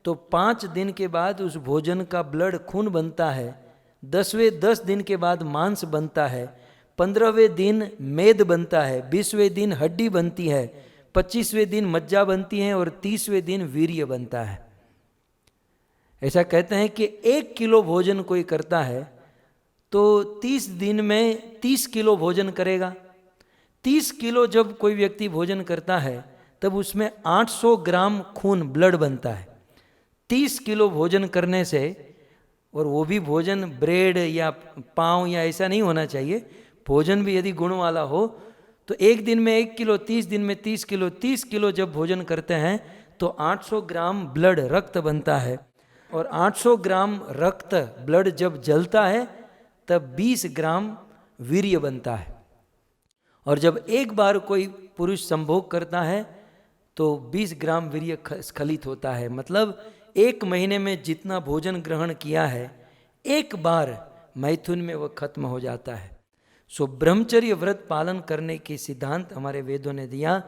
तो 5 दिन के बाद उस भोजन का ब्लड खून बनता है। 10 दिन के बाद मांस बनता है। 15वें दिन मेद बनता है। 20वें दिन हड्डी बनती है। 25वें दिन मज्जा बनती है और 30वें दिन वीर्य बनता है। ऐसा कहते हैं कि 1 किलो भोजन कोई करता है तो 30 दिन में 30 किलो भोजन करेगा। 30 किलो जब कोई व्यक्ति भोजन करता है तब उसमें 800 ग्राम खून, ब्लड बनता है। 30 किलो भोजन करने से, और वो भी भोजन ब्रेड या पाव या ऐसा नहीं होना चाहिए, भोजन भी यदि गुण वाला हो तो 1 दिन में 1 किलो, 30 दिन में 30 किलो, 30 किलो जब भोजन करते हैं तो 800 ग्राम ब्लड, रक्त बनता है। और 800 ग्राम रक्त, ब्लड जब जलता है तब 20 ग्राम वीर्य बनता है। और जब एक बार कोई पुरुष संभोग करता है तो 20 ग्राम वीर्य स्खलित होता है। मतलब 1 महीने में जितना भोजन ग्रहण किया है, एक बार मैथुन में वह खत्म हो जाता है। सो ब्रह्मचर्य व्रत पालन करने के सिद्धांत हमारे वेदों ने दिया।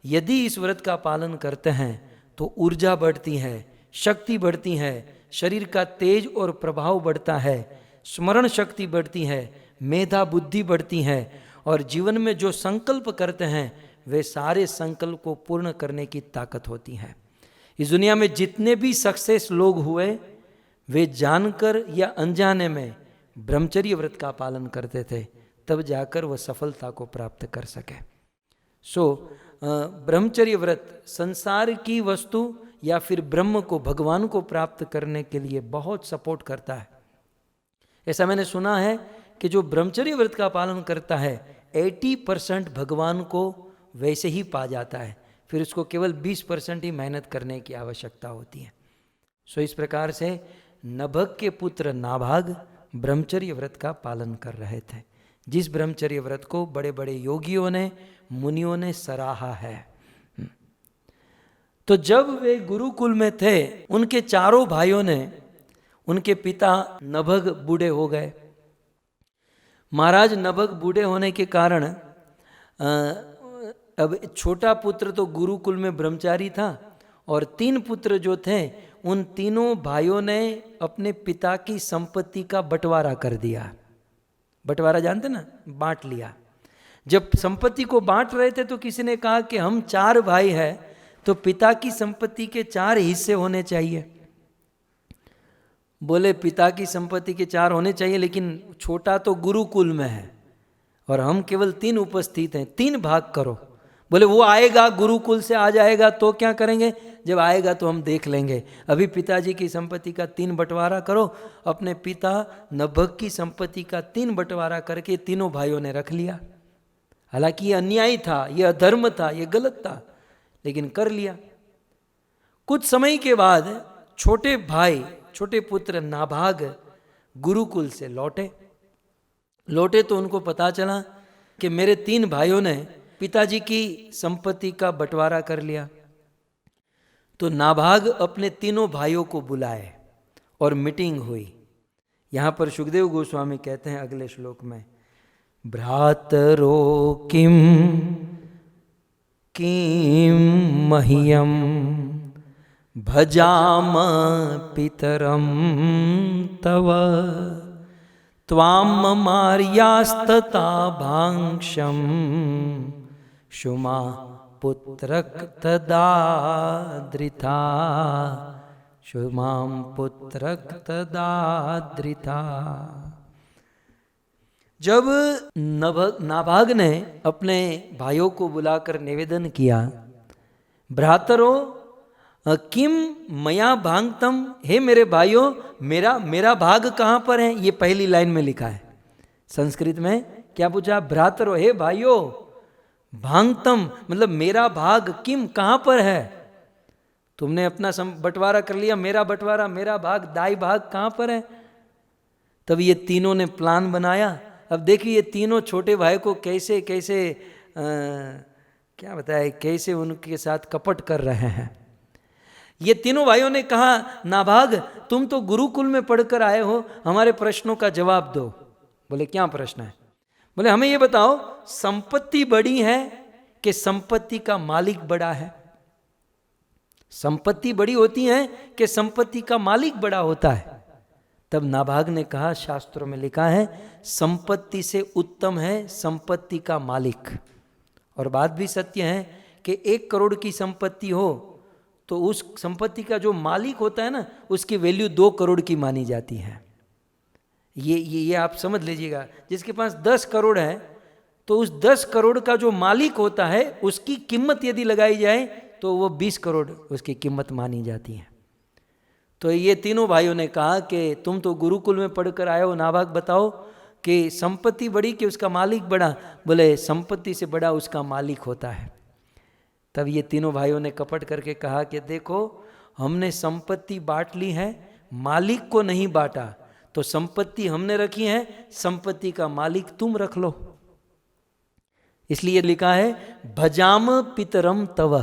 यदि इस व्रत का पालन करते हैं तो ऊर्जा बढ़ती है, शक्ति बढ़ती है, शरीर का तेज और प्रभाव बढ़ता है, स्मरण शक्ति बढ़ती है, मेधा बुद्धि बढ़ती है, और जीवन में जो संकल्प करते हैं वे सारे संकल्प को पूर्ण करने की ताकत होती है। इस दुनिया में जितने भी सक्सेस लोग हुए, वे जानकर या अनजाने में ब्रह्मचर्य व्रत का पालन करते थे, तब जाकर वह सफलता को प्राप्त कर सके। सो ब्रह्मचर्य व्रत संसार की वस्तु या फिर ब्रह्म को, भगवान को प्राप्त करने के लिए बहुत सपोर्ट करता है। ऐसा मैंने सुना है कि जो ब्रह्मचर्य व्रत का पालन करता है 80% भगवान को वैसे ही पा जाता है, फिर उसको केवल 20% ही मेहनत करने की आवश्यकता होती है। सो इस प्रकार से नभग के पुत्र नाभाग ब्रह्मचर्य व्रत का पालन कर रहे थे, जिस ब्रह्मचर्य व्रत को बड़े बड़े योगियों ने, मुनियों ने सराहा है। तो जब वे गुरुकुल में थे, उनके चारों भाइयों ने, उनके पिता नभग बूढ़े हो गए। महाराज नभग बूढ़े होने के कारण अब छोटा पुत्र तो गुरुकुल में ब्रह्मचारी था और 3 पुत्र जो थे उन तीनों भाइयों ने अपने पिता की संपत्ति का बंटवारा कर दिया। बंटवारा जानते ना, बांट लिया। जब संपत्ति को बांट रहे थे तो किसी ने कहा कि हम 4 भाई हैं तो पिता की संपत्ति के 4 हिस्से होने चाहिए। बोले पिता की संपत्ति के 4 होने चाहिए, लेकिन छोटा तो गुरुकुल में है और हम केवल 3 उपस्थित हैं, 3 भाग करो। बोले वो आएगा, गुरुकुल से आ जाएगा तो क्या करेंगे, जब आएगा तो हम देख लेंगे, अभी पिताजी की संपत्ति का 3 बंटवारा करो। अपने पिता नभग की संपत्ति का 3 बंटवारा करके तीनों भाइयों ने रख लिया। हालांकि ये अन्याय था, ये अधर्म था, ये गलत था, लेकिन कर लिया। कुछ समय के बाद छोटे भाई, छोटे पुत्र नाभाग गुरुकुल से लौटे तो उनको पता चला कि मेरे 3 भाइयों ने पिताजी की संपत्ति का बंटवारा कर लिया। तो नाभाग अपने तीनों भाइयों को बुलाए और मीटिंग हुई। यहाँ पर सुखदेव गोस्वामी कहते हैं अगले श्लोक में, भ्रातरो किम किम मह्यम भजाम पितरम तव त्वाम मार्यास्तता भांक्षम शुमा पुत्रक तदाद्रिता शुमाम पुत्रक तदाद्रिता। जब नाभाग ने अपने भाइयों को बुलाकर निवेदन किया, भ्रातरो किम मया भांगतम, हे मेरे भाइयों मेरा भाग कहाँ पर है। ये पहली लाइन में लिखा है। संस्कृत में क्या पूछा, भ्रातरो हे भाइयों, भांगतम मतलब मेरा भाग किम कहाँ पर है। तुमने अपना बंटवारा कर लिया, मेरा बंटवारा, मेरा भाग, दाई भाग कहाँ पर है। तब ये तीनों ने प्लान बनाया। अब देखिए ये तीनों छोटे भाई को कैसे कैसे क्या बताए, कैसे उनके साथ कपट कर रहे हैं। ये तीनों भाइयों ने कहा, नाभाग तुम तो गुरुकुल में पढ़कर आए हो, हमारे प्रश्नों का जवाब दो। बोले क्या प्रश्न है। बोले हमें ये बताओ, संपत्ति बड़ी है कि संपत्ति का मालिक बड़ा है। संपत्ति बड़ी होती है कि संपत्ति का मालिक बड़ा होता है। तब नाभाग ने कहा, शास्त्रों में लिखा है संपत्ति से उत्तम है संपत्ति का मालिक। और बात भी सत्य है कि 1 करोड़ की संपत्ति हो तो उस संपत्ति का जो मालिक होता है ना, उसकी वैल्यू 2 करोड़ की मानी जाती है। ये आप समझ लीजिएगा। जिसके पास 10 करोड़ है तो उस 10 करोड़ का जो मालिक होता है उसकी कीमत यदि लगाई जाए तो वो 20 करोड़ उसकी कीमत मानी जाती है। तो ये तीनों भाइयों ने कहा कि तुम तो गुरुकुल में पढ़कर आए हो, नाभाग बताओ कि संपत्ति बड़ी कि उसका मालिक बड़ा। बोले संपत्ति से बड़ा उसका मालिक होता है। तब ये तीनों भाइयों ने कपट करके कहा कि देखो हमने संपत्ति बांट ली है, मालिक को नहीं बांटा, तो संपत्ति हमने रखी है, संपत्ति का मालिक तुम रख लो। इसलिए लिखा है भजाम पितरम तव,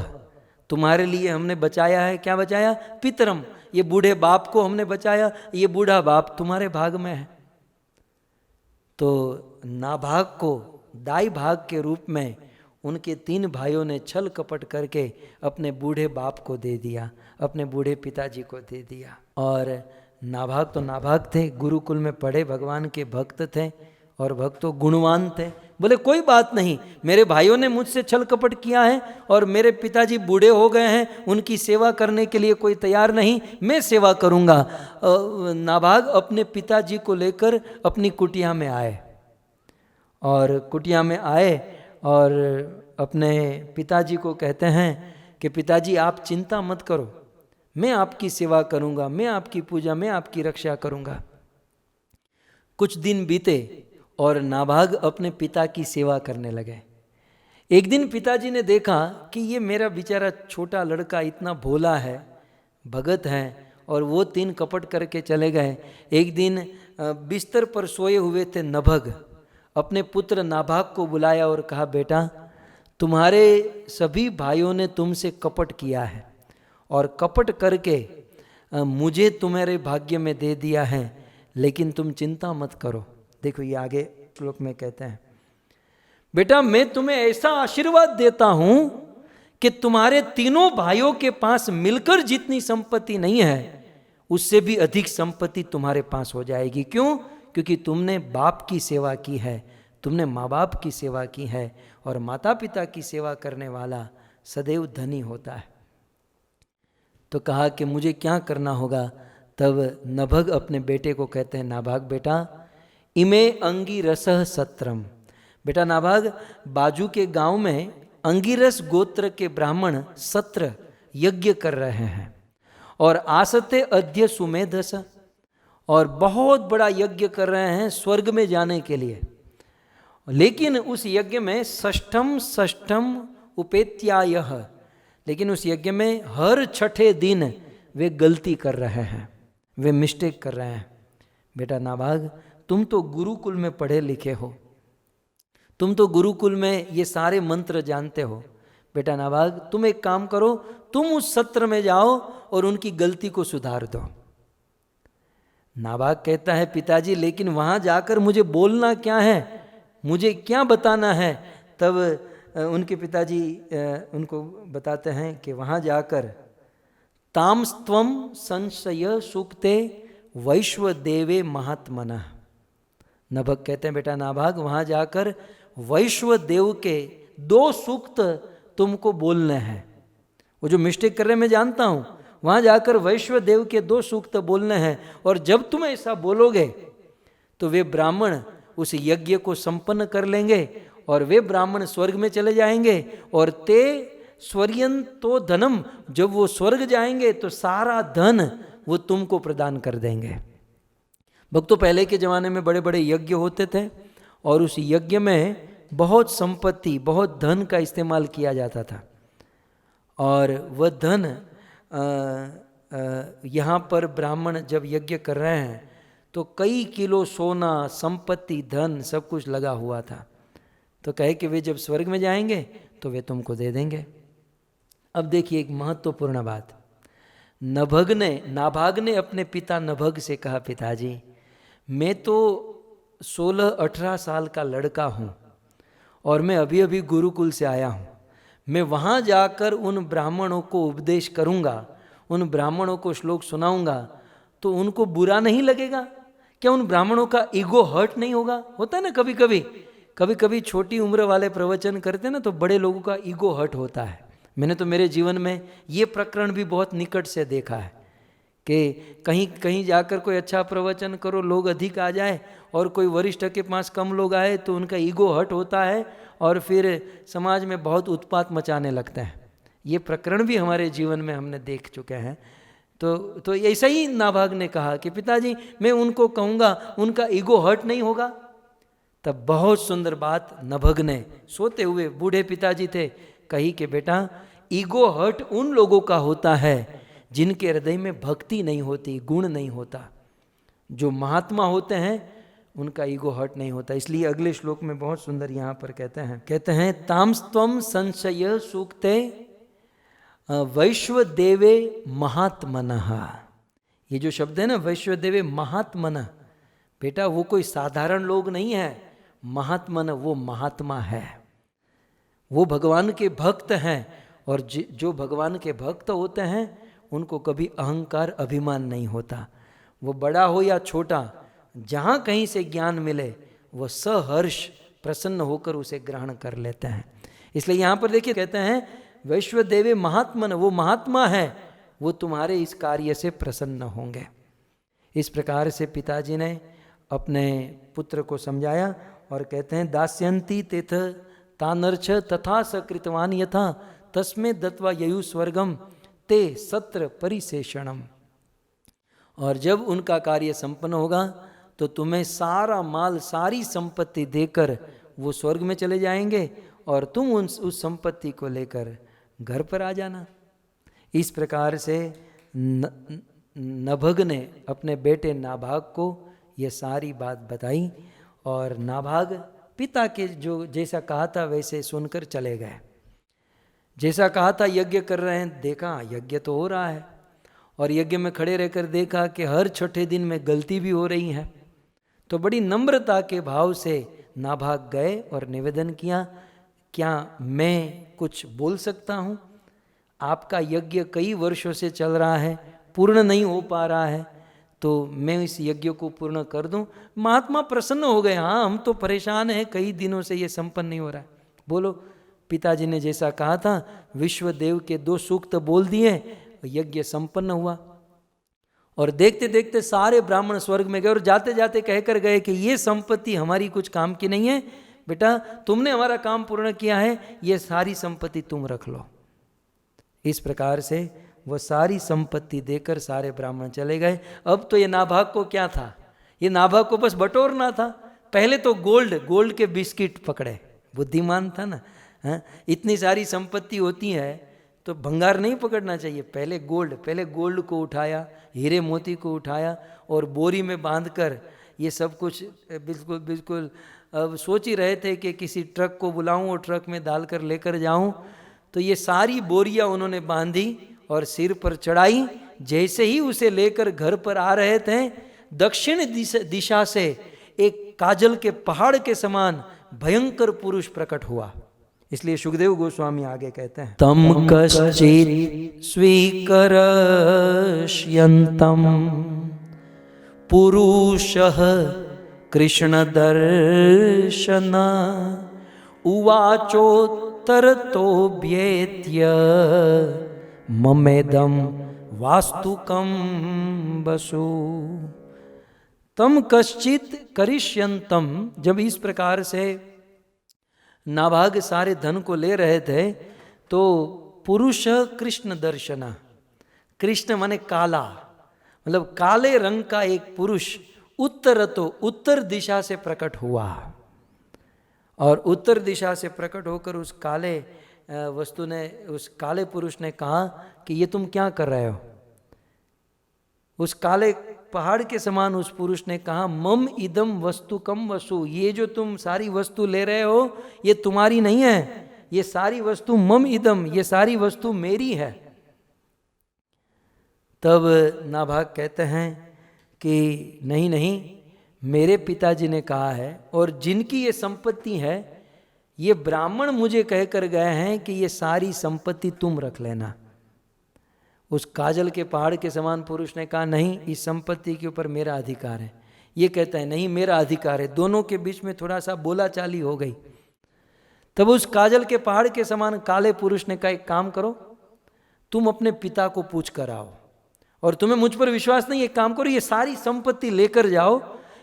तुम्हारे लिए हमने बचाया है। क्या बचाया, पितरम, ये बूढ़े बाप को हमने बचाया, ये बूढ़ा बाप तुम्हारे भाग में है। तो नाभाग को दाई भाग के रूप में उनके 3 भाइयों ने छल कपट करके अपने बूढ़े बाप को दे दिया, अपने बूढ़े पिताजी को दे दिया। और नाभाग तो नाभाग थे, गुरुकुल में पढ़े, भगवान के भक्त थे और भक्त तो गुणवान थे। बोले कोई बात नहीं, मेरे भाइयों ने मुझसे छल कपट किया है और मेरे पिताजी बूढ़े हो गए हैं, उनकी सेवा करने के लिए कोई तैयार नहीं, मैं सेवा करूंगा। नाभाग अपने पिताजी को लेकर अपनी कुटिया में आए और कुटिया में आए और अपने पिताजी को कहते हैं कि पिताजी आप चिंता मत करो, मैं आपकी सेवा करूंगा, मैं आपकी पूजा, मैं आपकी रक्षा करूंगा। कुछ दिन बीते और नाभाग अपने पिता की सेवा करने लगे। एक दिन पिताजी ने देखा कि ये मेरा बेचारा छोटा लड़का इतना भोला है, भगत है, और वो 3 कपट करके चले गए। एक दिन बिस्तर पर सोए हुए थे नभग, अपने पुत्र नाभाग को बुलाया और कहा, बेटा तुम्हारे सभी भाइयों ने तुमसे कपट किया है और कपट करके मुझे तुम्हारे भाग्य में दे दिया है, लेकिन तुम चिंता मत करो। देखो ये आगे श्लोक में कहते हैं, बेटा मैं तुम्हें ऐसा आशीर्वाद देता हूं कि तुम्हारे तीनों भाइयों के पास मिलकर जितनी संपत्ति नहीं है उससे भी अधिक संपत्ति तुम्हारे पास हो जाएगी। क्यों? क्योंकि तुमने बाप की सेवा की है, तुमने माँ बाप की सेवा की है, और माता पिता की सेवा करने वाला सदैव धनी होता है। तो कहा कि मुझे क्या करना होगा? तब नभग अपने बेटे को कहते हैं, नाभाग बेटा, इमे अंगिरसः सत्रम। बेटा नाभाग, बाजू के गांव में अंगिरस गोत्र के ब्राह्मण सत्र यज्ञ कर रहे हैं, और आसते अद्य सुमेधस, और बहुत बड़ा यज्ञ कर रहे हैं स्वर्ग में जाने के लिए। लेकिन उस यज्ञ में षष्ठम उपेत्यायः, लेकिन उस यज्ञ में हर छठे दिन वे गलती कर रहे हैं, वे मिस्टेक कर रहे हैं। बेटा नाभाग, तुम तो गुरुकुल में पढ़े लिखे हो, तुम तो गुरुकुल में ये सारे मंत्र जानते हो। बेटा नाभाग, तुम एक काम करो, तुम उस सत्र में जाओ और उनकी गलती को सुधार दो। नाभाग कहता है, पिताजी लेकिन वहां जाकर मुझे बोलना क्या है, मुझे क्या बताना है? तब उनके पिताजी उनको बताते हैं कि वहां जाकर तामस्त्वम संशय सूक्ते वैश्वदेवे महात्मनः। नभग कहते हैं, बेटा नाभाग, वहां जाकर वैश्वदेव के 2 सूक्त तुमको बोलने हैं। वो जो मिस्टेक कर रहे हैं मैं जानता हूं, वहां जाकर वैश्वदेव के 2 सूक्त बोलने हैं, और जब तुम ऐसा बोलोगे तो वे ब्राह्मण उस यज्ञ को संपन्न कर लेंगे, और वे ब्राह्मण स्वर्ग में चले जाएंगे, और ते स्वर्यंतो धनम, जब वो स्वर्ग जाएंगे तो सारा धन वो तुमको प्रदान कर देंगे। भक्तों, पहले के ज़माने में बड़े बड़े यज्ञ होते थे, और उस यज्ञ में बहुत संपत्ति, बहुत धन का इस्तेमाल किया जाता था, और वह धन यहाँ पर ब्राह्मण जब यज्ञ कर रहे हैं तो कई किलो सोना, संपत्ति, धन सब कुछ लगा हुआ था। तो कहे कि वे जब स्वर्ग में जाएंगे तो वे तुमको दे देंगे। अब देखिए एक महत्वपूर्ण बात, नाभाग ने अपने पिता नभग से कहा, पिताजी मैं तो 16-18 साल का लड़का हूँ, और मैं अभी अभी गुरुकुल से आया हूँ, मैं वहाँ जाकर उन ब्राह्मणों को उपदेश करूँगा, उन ब्राह्मणों को श्लोक सुनाऊँगा, तो उनको बुरा नहीं लगेगा क्या? उन ब्राह्मणों का ईगो हर्ट नहीं होगा? होता है ना कभी कभी छोटी उम्र वाले प्रवचन करते हैं ना, तो बड़े लोगों का ईगो हर्ट होता है। मैंने तो मेरे जीवन में ये प्रकरण भी बहुत निकट से देखा है कि कहीं जाकर कोई अच्छा प्रवचन करो, लोग अधिक आ जाए, और कोई वरिष्ठ के पास कम लोग आए तो उनका ईगो हर्ट होता है, और फिर समाज में बहुत उत्पात मचाने लगते हैं। ये प्रकरण भी हमारे जीवन में हमने देख चुके हैं। तो ऐसा ही नाभाग ने कहा कि पिताजी मैं उनको कहूँगा, उनका ईगो हर्ट नहीं होगा। तब बहुत सुंदर बात नभग ने, सोते हुए बूढ़े पिताजी थे, कही कि बेटा ईगो हर्ट उन लोगों का होता है जिनके हृदय में भक्ति नहीं होती, गुण नहीं होता। जो महात्मा होते हैं उनका ईगो हर्ट नहीं होता। इसलिए अगले श्लोक में बहुत सुंदर यहाँ पर कहते हैं तामस्त्वम संशय सूक्ते वैश्वदेवे महात्मनः। ये जो शब्द है ना, वैश्वदेवे महात्मनः, बेटा वो कोई साधारण लोग नहीं है। महात्मन वो महात्मा है, वो भगवान के भक्त हैं, और जो भगवान के भक्त होते हैं उनको कभी अहंकार, अभिमान नहीं होता। वो बड़ा हो या छोटा, जहाँ कहीं से ज्ञान मिले वो सहर्ष प्रसन्न होकर उसे ग्रहण कर लेते हैं। इसलिए यहाँ पर देखिए कहते हैं वैश्वदेवे महात्मन, वो महात्मा है, वो तुम्हारे इस कार्य से प्रसन्न होंगे। इस प्रकार से पिताजी ने अपने पुत्र को समझाया, और कहते हैं दास्यन्ति तेथ तानर्च तथा सकृतवान यथा तस्मे दत्वा ययु स्वर्गम ते सत्र परिशेषणम। और जब उनका कार्य संपन्न होगा तो तुम्हें सारा माल, सारी संपत्ति देकर वो स्वर्ग में चले जाएंगे, और तुम उस संपत्ति को लेकर घर पर आ जाना। इस प्रकार से नभग ने अपने बेटे नाभाग को ये सारी बात बताई, और नाभाग पिता के जो जैसा कहा था वैसे सुनकर चले गए। जैसा कहा था यज्ञ कर रहे हैं, देखा यज्ञ तो हो रहा है, और यज्ञ में खड़े रहकर देखा कि हर छठे दिन में गलती भी हो रही है। तो बड़ी नम्रता के भाव से नाभाग गए और निवेदन किया, क्या मैं कुछ बोल सकता हूँ? आपका यज्ञ कई वर्षों से चल रहा है, पूर्ण नहीं हो पा रहा है, तो मैं इस यज्ञ को पूर्ण कर दूं। महात्मा प्रसन्न हो गए, हाँ हम तो परेशान हैं, कई दिनों से ये संपन्न नहीं हो रहा है। बोलो, पिताजी ने जैसा कहा था, विश्वदेव के 2 सूक्त बोल दिए, यज्ञ संपन्न हुआ। और देखते देखते सारे ब्राह्मण स्वर्ग में गए और जाते जाते कहकर गए कि ये संपत्ति हमारी कुछ काम की नहीं है, बेटा तुमने हमारा काम पूर्ण किया है, ये सारी संपत्ति तुम रख लो। इस प्रकार से वो सारी संपत्ति देकर सारे ब्राह्मण चले गए। अब तो ये नाभाग को क्या था, ये नाभाग को बस बटोरना था। पहले तो गोल्ड के बिस्किट पकड़े, बुद्धिमान था ना। इतनी सारी संपत्ति होती है तो भंगार नहीं पकड़ना चाहिए, पहले गोल्ड को उठाया, हीरे मोती को उठाया और बोरी में बांधकर ये सब कुछ बिल्कुल अब सोच ही रहे थे कि किसी ट्रक को बुलाऊं और ट्रक में डालकर लेकर जाऊं। तो ये सारी बोरियां उन्होंने बांधी और सिर पर चढ़ाई। जैसे ही उसे लेकर घर पर आ रहे थे, दक्षिण दिशा से एक काजल के पहाड़ के समान भयंकर पुरुष प्रकट हुआ। इसलिए सुखदेव गोस्वामी आगे कहते हैं, तम कश्चित् स्वीकरष्यन्तम् पुरुषः कृष्ण दर्शन उवाचोत्तरतोऽभ्येत्य ममेदं वास्तुकं वसु। तम कश्चित् करिष्यन्तम, जब इस प्रकार से नाभाग सारे धन को ले रहे थे तो पुरुष कृष्ण दर्शना, कृष्ण माने काला, मतलब काले रंग का एक पुरुष उत्तर दिशा से प्रकट हुआ। और उत्तर दिशा से प्रकट होकर उस काले वस्तु ने, उस काले पुरुष ने कहा कि ये तुम क्या कर रहे हो। उस काले पहाड़ के समान उस पुरुष ने कहा, मम इदम वस्तु कम वसु, ये जो तुम सारी वस्तु ले रहे हो ये तुम्हारी नहीं है, ये सारी वस्तु मम इदम, ये सारी वस्तु मेरी है। तब नाभाग कहते हैं कि नहीं नहीं, मेरे पिताजी ने कहा है और जिनकी ये संपत्ति है, ये ब्राह्मण मुझे कहकर गए हैं कि ये सारी संपत्ति तुम रख लेना। उस काजल के पहाड़ के समान पुरुष ने कहा, नहीं, इस संपत्ति के ऊपर मेरा अधिकार है। ये कहता है, नहीं मेरा अधिकार है। दोनों के बीच में थोड़ा सा बोलाचाली हो गई। तब उस काजल के पहाड़ के समान काले पुरुष ने कहा, एक काम करो, तुम अपने पिता को पूछ कर आओ, और तुम्हें मुझ पर विश्वास नहीं, एक काम करो, ये सारी संपत्ति लेकर जाओ,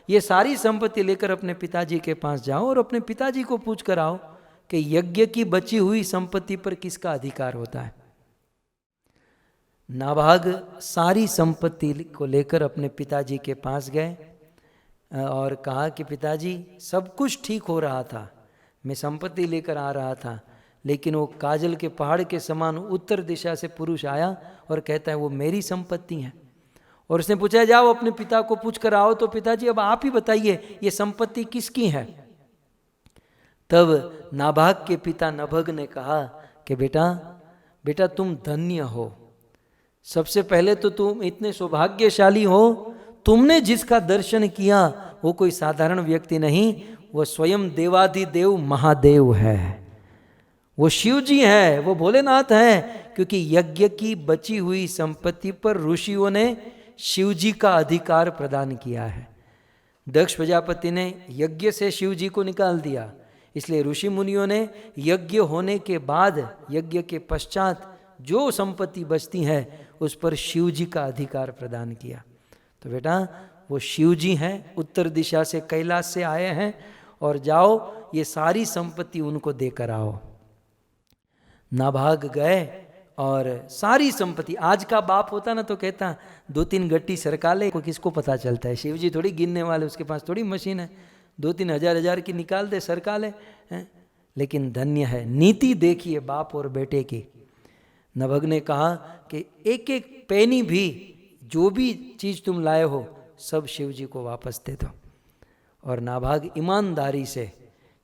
ये सारी संपत्ति लेकर अपने पिताजी के पास जाओ और अपने पिताजी को पूछ कर आओ कि यज्ञ की बची हुई संपत्ति पर किसका अधिकार होता है। नाभाग सारी संपत्ति को लेकर अपने पिताजी के पास गए और कहा कि पिताजी, सब कुछ ठीक हो रहा था, मैं संपत्ति लेकर आ रहा था, लेकिन वो काजल के पहाड़ के समान उत्तर दिशा से पुरुष आया और कहता है वो मेरी संपत्ति है। और उसने पूछा, जाओ अपने पिता को पूछ कर आओ। तो पिताजी अब आप ही बताइए ये संपत्ति किसकी है। तब नाभाग के पिता नभग ने कहा कि बेटा तुम धन्य हो, सबसे पहले तो तुम इतने सौभाग्यशाली हो, तुमने जिसका दर्शन किया वो कोई साधारण व्यक्ति नहीं, वो स्वयं देवाधिदेव महादेव है, वो शिव जी है, वो भोलेनाथ है। क्योंकि यज्ञ की बची हुई संपत्ति पर ऋषियों ने शिव जी का अधिकार प्रदान किया है। दक्ष प्रजापति ने यज्ञ से शिव जी को निकाल दिया, इसलिए ऋषि मुनियों ने यज्ञ होने के बाद, यज्ञ के पश्चात जो संपत्ति बचती है उस पर शिव जी का अधिकार प्रदान किया। तो बेटा वो शिव जी हैं, उत्तर दिशा से कैलाश से आए हैं, और जाओ ये सारी संपत्ति उनको देकर आओ। नाभाग गए और सारी संपत्ति, आज का बाप होता ना तो कहता 2-3 गट्टी सरका ले, को किसको पता चलता है, शिव जी थोड़ी गिनने वाले, उसके पास थोड़ी मशीन है, 2-3 हजार की निकाल दे, सरका ले। लेकिन धन्य है, नीति देखिए बाप और बेटे की। नभग ने कहा कि एक एक पैनी भी, जो भी चीज तुम लाए हो, सब शिव जी को वापस दे दो। और नाभाग ईमानदारी से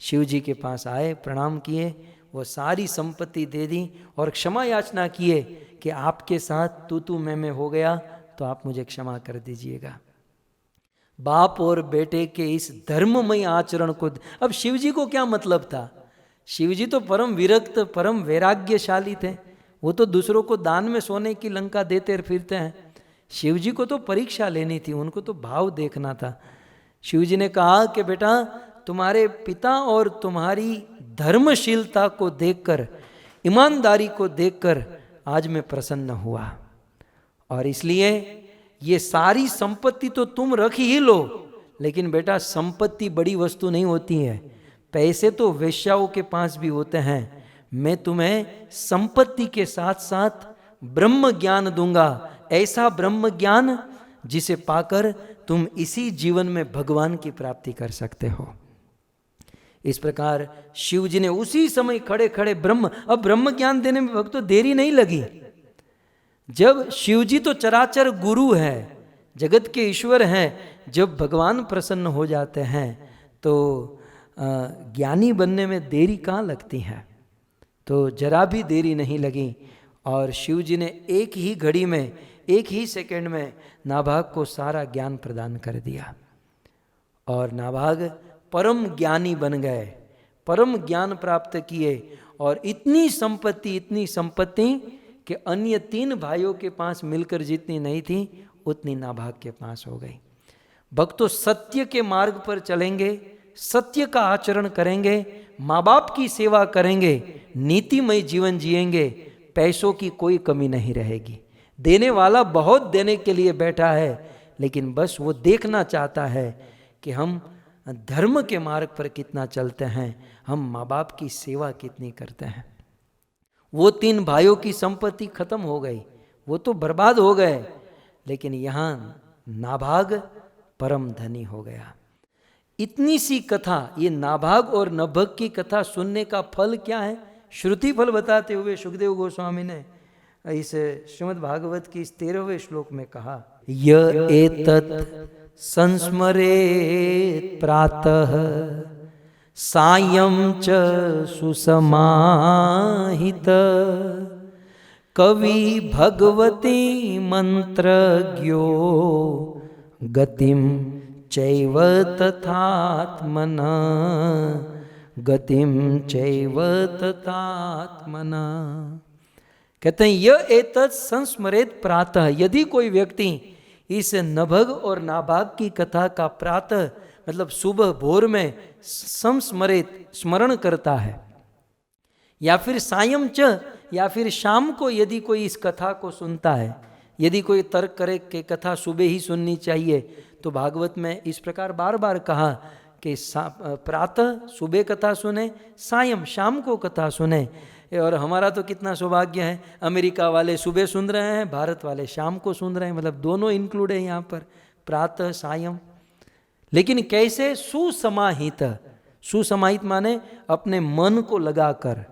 शिव जी के पास आए, प्रणाम किए, वो सारी संपत्ति दे दी और क्षमा याचना किए कि आपके साथ तू मैं हो गया, तो आप मुझे क्षमा कर दीजिएगा। बाप और बेटे के इस धर्ममय आचरण को, अब शिव जी को क्या मतलब था, शिव जी तो परम विरक्त, परम वैराग्यशाली थे, वो तो दूसरों को दान में सोने की लंका देते फिरते हैं। शिव जी को तो परीक्षा लेनी थी, उनको तो भाव देखना था। शिव जी ने कहा कि बेटा, तुम्हारे पिता और तुम्हारी धर्मशीलता को देखकर, ईमानदारी को देखकर आज मैं प्रसन्न हुआ, और इसलिए ये सारी संपत्ति तो तुम रख ही लो, लेकिन बेटा संपत्ति बड़ी वस्तु नहीं होती है, पैसे तो वेश्याओं के पास भी होते हैं। मैं तुम्हें संपत्ति के साथ साथ ब्रह्म ज्ञान दूंगा, ऐसा ब्रह्म ज्ञान जिसे पाकर तुम इसी जीवन में भगवान की प्राप्ति कर सकते हो। इस प्रकार शिव जी ने उसी समय खड़े खड़े अब ब्रह्म ज्ञान देने में भक्तों देरी नहीं लगी। जब शिव जी तो चराचर गुरु है, जगत के ईश्वर हैं, जब भगवान प्रसन्न हो जाते हैं तो ज्ञानी बनने में देरी कहाँ लगती है। तो जरा भी देरी नहीं लगी, और शिव जी ने एक ही घड़ी में, एक ही सेकंड में नाभाग को सारा ज्ञान प्रदान कर दिया, और नाभाग परम ज्ञानी बन गए, परम ज्ञान प्राप्त किए, और इतनी संपत्ति कि अन्य 3 भाइयों के पास मिलकर जितनी नहीं थी उतनी नाभाग के पास हो गई। भक्तों, सत्य के मार्ग पर चलेंगे, सत्य का आचरण करेंगे, माँ बाप की सेवा करेंगे, नीतिमय जीवन जिएंगे, पैसों की कोई कमी नहीं रहेगी। देने वाला बहुत देने के लिए बैठा है, लेकिन बस वो देखना चाहता है कि हम धर्म के मार्ग पर कितना चलते हैं, हम माँ बाप की सेवा कितनी करते हैं। वो 3 भाइयों की संपत्ति खत्म हो गई, वो तो बर्बाद हो गए, लेकिन यहाँ नाभाग परम धनी हो गया। इतनी सी कथा, ये नाभाग और नभग की कथा सुनने का फल क्या है, श्रुति फल बताते हुए सुखदेव गोस्वामी ने इस श्रीमद् भागवत की इस 13वें श्लोक में कहा, य एतत् संस्मरेत् प्रातः सायं च सुसमाहित कवि भगवती मंत्रज्ञो गतिम चैव तथात्मना, गतिम चैव तथात्मना। कहते हैं यह एतत् संस्मरेत प्रातः, यदि कोई व्यक्ति इस नभग और नाभाग की कथा का प्रातः मतलब सुबह भोर में संस्मरेत स्मरण करता है, या फिर सायं च, या फिर शाम को यदि कोई इस कथा को सुनता है, यदि कोई तर्क करे कि कथा सुबह ही सुननी चाहिए, तो भागवत में इस प्रकार बार बार कहा कि प्रातः सुबह कथा सुने, सायं शाम को कथा सुने। और हमारा तो कितना सौभाग्य है, अमेरिका वाले सुबह सुन रहे हैं, भारत वाले शाम को सुन रहे हैं, मतलब दोनों इंक्लूड है यहाँ पर, प्रातः सायं। लेकिन कैसे? सुसमाहित, सुसमाहित माने अपने मन को लगाकर,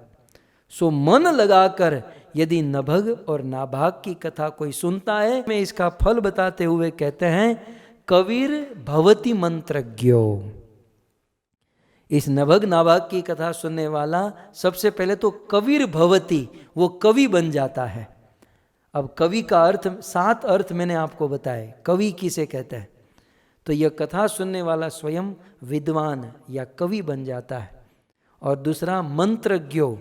सो मन लगाकर यदि नभग और नाभाग की कथा कोई सुनता है, मैं इसका फल बताते हुए कहते हैं कविर भवति मंत्रज्ञो। इस नभग नाभाग की कथा सुनने वाला सबसे पहले तो कविर भवति, वो कवि बन जाता है। अब कवि का अर्थ 7 अर्थ मैंने आपको बताए, कवि किसे कहते हैं, तो यह कथा सुनने वाला स्वयं विद्वान या कवि बन जाता है। और दूसरा मंत्रज्ञो,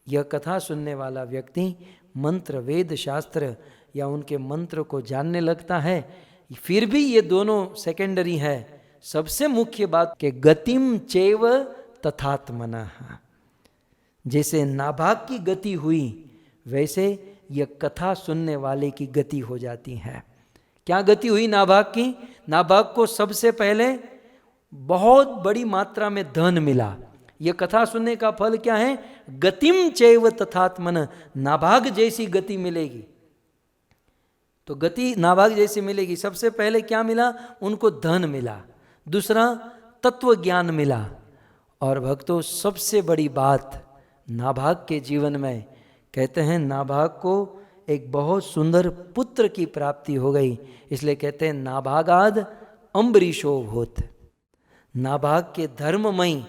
यह कथा सुनने वाला व्यक्ति मंत्र वेद शास्त्र या उनके मंत्र को जानने लगता है। फिर भी ये दोनों सेकेंडरी है, सबसे मुख्य बात के गतिम चैव तथात्मनः, जैसे नाभाग की गति हुई वैसे यह कथा सुनने वाले की गति हो जाती है। क्या गति हुई नाभाग की? नाभाग को सबसे पहले बहुत बड़ी मात्रा में धन मिला। यह कथा सुनने का फल क्या है? गतिम चैव तथात्मन, नाभाग जैसी गति मिलेगी। तो गति नाभाग जैसी मिलेगी। सबसे पहले क्या मिला? उनको धन मिला, दूसरा तत्व ज्ञान मिला, और भक्तों सबसे बड़ी बात नाभाग के जीवन में कहते हैं नाभाग को एक बहुत सुंदर पुत्र की प्राप्ति हो गई। इसलिए कहते हैं नाभागाद अम्बरीशो भूत। नाभाग के धर्ममय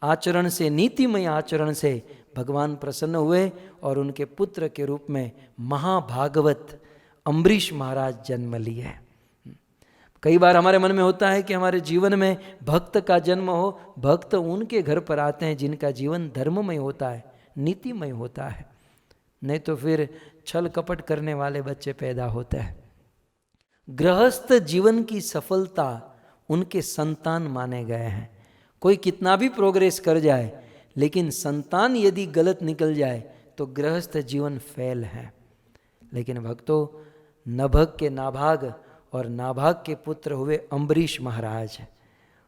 आचरण से, नीतिमय आचरण से भगवान प्रसन्न हुए और उनके पुत्र के रूप में महाभागवत अम्बरीश महाराज जन्म लिए। कई बार हमारे मन में होता है कि हमारे जीवन में भक्त का जन्म हो। भक्त उनके घर पर आते हैं जिनका जीवन धर्ममय होता है, नीतिमय होता है। नहीं तो फिर छल कपट करने वाले बच्चे पैदा होते हैं। गृहस्थ जीवन की सफलता उनके संतान माने गए हैं। कोई कितना भी प्रोग्रेस कर जाए, लेकिन संतान यदि गलत निकल जाए तो गृहस्थ जीवन फेल है। लेकिन भक्तों, नभग के नाभाग और नाभाग के पुत्र हुए अम्बरीश महाराज,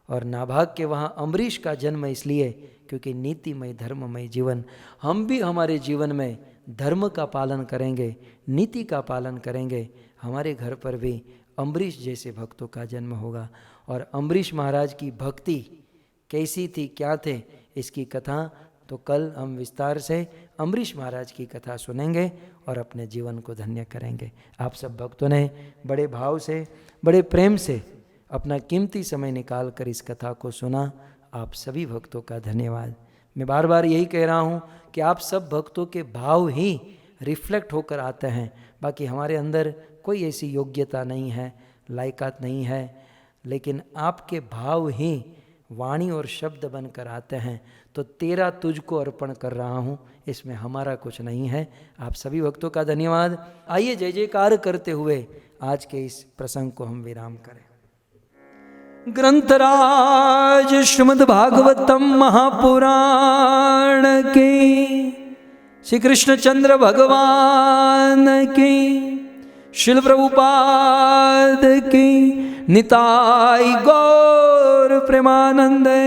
और नाभाग के वहाँ अम्बरीश का जन्म इसलिए क्योंकि नीतिमय धर्ममय जीवन। हम भी हमारे जीवन में धर्म का पालन करेंगे, नीति का पालन करेंगे, हमारे घर पर भी अम्बरीश जैसे भक्तों का जन्म होगा। और अम्बरीश महाराज की भक्ति कैसी थी, क्या थे, इसकी कथा तो कल हम विस्तार से अम्बरीश महाराज की कथा सुनेंगे और अपने जीवन को धन्य करेंगे। आप सब भक्तों ने बड़े भाव से, बड़े प्रेम से अपना कीमती समय निकाल कर इस कथा को सुना। आप सभी भक्तों का धन्यवाद। मैं बार बार यही कह रहा हूँ कि आप सब भक्तों के भाव ही रिफ्लेक्ट होकर आते हैं। बाकी हमारे अंदर कोई ऐसी योग्यता नहीं है, लायकात नहीं है, लेकिन आपके भाव ही वाणी और शब्द बनकर आते हैं। तो तेरा तुझको अर्पण कर रहा हूँ, इसमें हमारा कुछ नहीं है। आप सभी भक्तों का धन्यवाद। आइए जय जयकार करते हुए आज के इस प्रसंग को हम विराम करें। ग्रंथराज श्रीमद् भागवतम महापुराण की, श्री कृष्णचंद्र भगवान की, शिल प्रभुपाद की, निताई गौर प्रेमानंदे।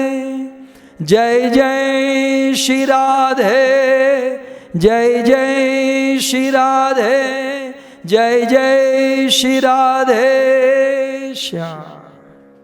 जय जय श्री राधे, जय जय श्री राधे, जय जय श्री राधे श्याम।